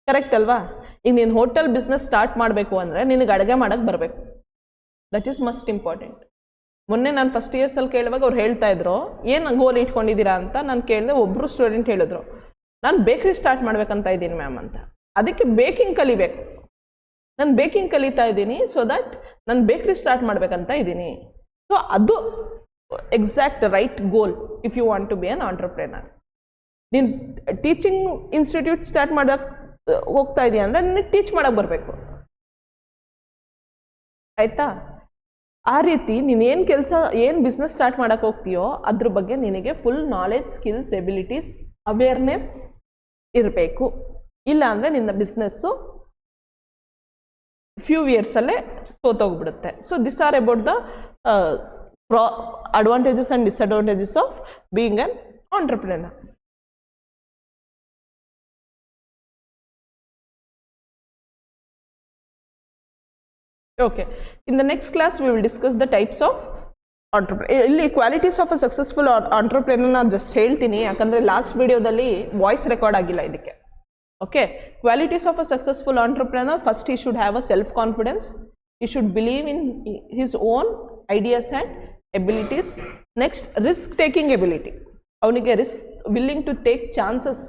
ಕರೆಕ್ಟ್ ಅಲ್ವಾ? ಈಗ ನೀನು ಹೋಟೆಲ್ ಬಿಸ್ನೆಸ್ ಸ್ಟಾರ್ಟ್ ಮಾಡಬೇಕು ಅಂದರೆ ನಿನಗೆ ಅಡುಗೆ ಮಾಡೋಕ್ಕೆ ಬರಬೇಕು. That is must important. ಮೊನ್ನೆ ನಾನು ಫಸ್ಟ್ ಇಯರ್ಸಲ್ಲಿ ಕೇಳುವಾಗ ಅವ್ರು ಹೇಳ್ತಾ ಇದ್ರು, ಏನು ಗೋಲ್ ಇಟ್ಕೊಂಡಿದ್ದೀರಾ ಅಂತ ನಾನು ಕೇಳಿದೆ. ಒಬ್ಬರು ಸ್ಟೂಡೆಂಟ್ ಹೇಳಿದ್ರು, ನಾನು ಬೇಕ್ರಿ ಸ್ಟಾರ್ಟ್ ಮಾಡ್ಬೇಕಂತ ಇದ್ದೀನಿ ಮ್ಯಾಮ್ ಅಂತ. ಅದಕ್ಕೆ ಬೇಕಿಂಗ್ ಕಲಿಬೇಕು. ನಾನು ಬೇಕಿಂಗ್ ಕಲಿತಾ ಇದ್ದೀನಿ, ಸೊ ದಟ್ ನಾನು ಬೇಕ್ರಿ ಸ್ಟಾರ್ಟ್ ಮಾಡ್ಬೇಕಂತ ಇದ್ದೀನಿ. ಸೊ ಅದು exact right goal if you want to be an entrepreneur. ನೀನು ಟೀಚಿಂಗ್ ಇನ್ಸ್ಟಿಟ್ಯೂಟ್ ಸ್ಟಾರ್ಟ್ ಮಾಡೋಕ್ಕೆ ಹೋಗ್ತಾ ಇದೆಯಾ ಅಂದರೆ ನಿನಗೆ ಟೀಚ್ ಮಾಡೋಕ್ಕೆ ಬರಬೇಕು. ಆಯಿತಾ? ಆ ರೀತಿ ನೀನೇನು ಏನು ಬಿಸ್ನೆಸ್ ಸ್ಟಾರ್ಟ್ ಮಾಡೋಕ್ಕೆ ಹೋಗ್ತೀಯೋ ಅದ್ರ ಬಗ್ಗೆ ನಿನಗೆ full knowledge, skills, abilities, awareness ಇರಬೇಕು. ಇಲ್ಲ ಅಂದರೆ ನಿನ್ನ ಬಿಸ್ನೆಸ್ಸು ಫ್ಯೂ ಇಯರ್ಸಲ್ಲೇ ಸೋತೋಗ್ಬಿಡುತ್ತೆ. So this are about the advantages and disadvantages of being an entrepreneur. Okay, in the next class we will discuss the types of entrepreneur. ಇಲ್ಲಿ qualities of a successful ಆಂಟ್ರಪ್ರೆನರ್ ನಾನು just ಹೇಳ್ತೀನಿ, ಯಾಕಂದರೆ last ವಿಡಿಯೋದಲ್ಲಿ voice record ಆಗಿಲ್ಲ ಇದಕ್ಕೆ. Okay, qualities of a successful entrepreneur: first, he should have a self confidence. He should believe in his own ideas and abilities. Next, risk taking ability. ಅವನಿಗೆ willing to take chances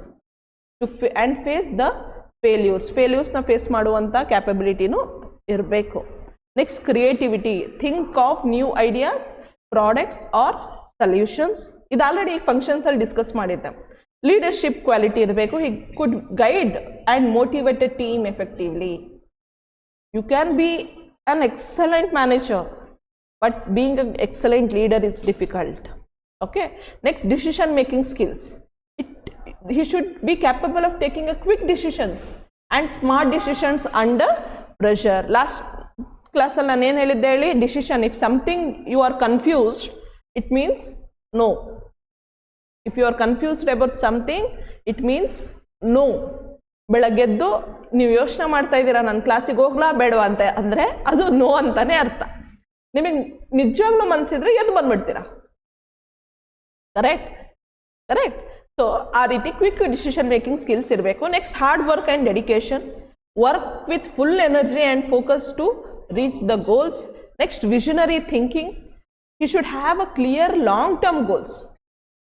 and face the failures ನ face ಮಾಡುವಂಥ ಕ್ಯಾಪಬಿಲಿಟಿನೂ ಇರಬೇಕು. Next, creativity. Think of new ideas, products or solutions. ಇದು already ಈ ಫಂಕ್ಷನ್ಸಲ್ಲಿ discuss ಮಾಡಿದ್ದೆ. Leadership quality ಇರಬೇಕು. He could guide and motivate a team effectively. You can be an excellent manager, but being an excellent leader is difficult. Okay, next, decision making skills. He should be capable of taking a quick decisions and smart decisions under pressure. Last class alli nanu ಏನು ಹೇಳಿದ್ದೆ ಹೇಳಿ, decision. If something you are confused, it means no. If you are confused about something, it means no. ಬೆಳಗ್ಗೆದ್ದು ನೀವು ಯೋಚನೆ ಮಾಡ್ತಾ ಇದ್ದೀರಾ, ನಾನು ಕ್ಲಾಸಿಗೆ ಹೋಗ್ಲಾ ಬೇಡವಾ ಅಂತ ಅಂದರೆ ಅದು ನೋ ಅಂತಾನೆ ಅರ್ಥ. ನಿಮಗೆ ನಿಜವಾಗ್ಲೂ ಮನಸ್ಸಿದ್ರೆ ಎದ್ದು ಬಂದ್ಬಿಡ್ತೀರಾ. ಕರೆಕ್ಟ್. ಸೊ ಆ ರೀತಿ ಕ್ವಿಕ್ ಡಿಸಿಷನ್ ಮೇಕಿಂಗ್ ಸ್ಕಿಲ್ಸ್ ಇರಬೇಕು. Next, hard work and dedication. Work with full energy and focus to reach the goals. Next, visionary thinking. You should have a clear long term goals.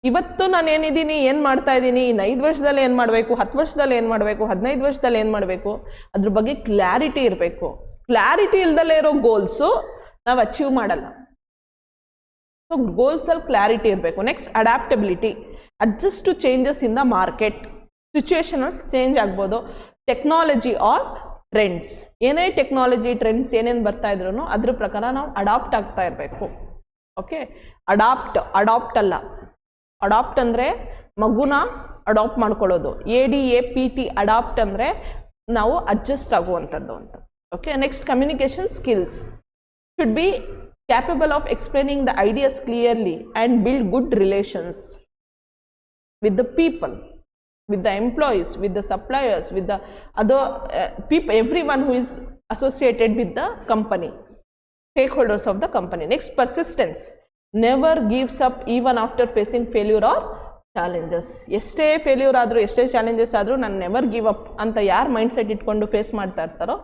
ಇವತ್ತು ನಾನು ಏನಿದ್ದೀನಿ, ಏನು ಮಾಡ್ತಾ ಇದ್ದೀನಿ, ಇನ್ನು 5 ವರ್ಷದಲ್ಲಿ ಏನು ಮಾಡಬೇಕು, 10 ವರ್ಷದಲ್ಲಿ ಏನು ಮಾಡಬೇಕು, 15 ವರ್ಷದಲ್ಲಿ ಏನು ಮಾಡಬೇಕು, ಅದ್ರ ಬಗ್ಗೆ ಕ್ಲಾರಿಟಿ ಇರಬೇಕು. ಕ್ಲಾರಿಟಿ ಇಲ್ದಲೇ ಇರೋ ಗೋಲ್ಸು ನಾವು ಅಚೀವ್ ಮಾಡಲ್ಲ. ಸೊ ಗೋಲ್ಸಲ್ಲಿ ಕ್ಲಾರಿಟಿ ಇರಬೇಕು. Next, adaptability. Adjust to changes in the market. ಸಿಚುವೇಶನಲ್ಲಿ ಚೇಂಜ್ ಆಗ್ಬೋದು. Technology or trends. ಏನೇ ಟೆಕ್ನಾಲಜಿ ಟ್ರೆಂಡ್ಸ್ ಏನೇನು ಬರ್ತಾ ಇದ್ರು ಅದ್ರ ಪ್ರಕಾರ ನಾವು ಅಡಾಪ್ಟ್ ಆಗ್ತಾ ಇರಬೇಕು. ಓಕೆ, ಅಡಾಪ್ಟ್ ಅಲ್ಲ. ಅಡಾಪ್ಟ್ ಅಂದರೆ ಮಗುನ ಅಡಾಪ್ಟ್ ಮಾಡ್ಕೊಳ್ಳೋದು. ADAPT ಅಡಾಪ್ಟ್ ಅಂದರೆ ನಾವು ಅಡ್ಜಸ್ಟ್ ಆಗುವಂಥದ್ದು ಅಂತ. Okay, next, communication skills. Should be capable of explaining the ideas clearly and build good relations with the people, with the employees, with the suppliers, with the other people, everyone who is associated with the company. stakeholders of the company. Next, persistence. Never gives up even after facing failure or challenges. ಎಷ್ಟೇ failure ಆದರೂ ಎಷ್ಟೇ challenges ಆದರೂ ನಾನು never give up ಅಂತ ಯಾರು mind set ಇಟ್ಕೊಂಡು face ಮಾಡ್ತಾ ಇರ್ತಾರೋ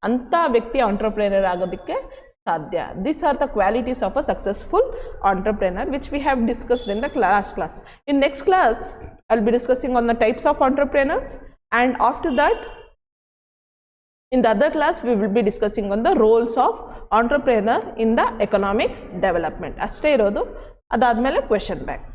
ಅಂಥ ವ್ಯಕ್ತಿ ಆಂಟ್ರಪ್ರಿನರ್ ಆಗೋದಕ್ಕೆ ಸಾಧ್ಯ. These are the qualities of a successful entrepreneur which we have discussed in the last class. In next class, I'll be discussing on the types of entrepreneurs, and after that, in the other class, we will be discussing on the roles of entrepreneur in the economic development. ಅಷ್ಟೇ ಇರೋದು. ಅದಾದಮೇಲೆ question bank.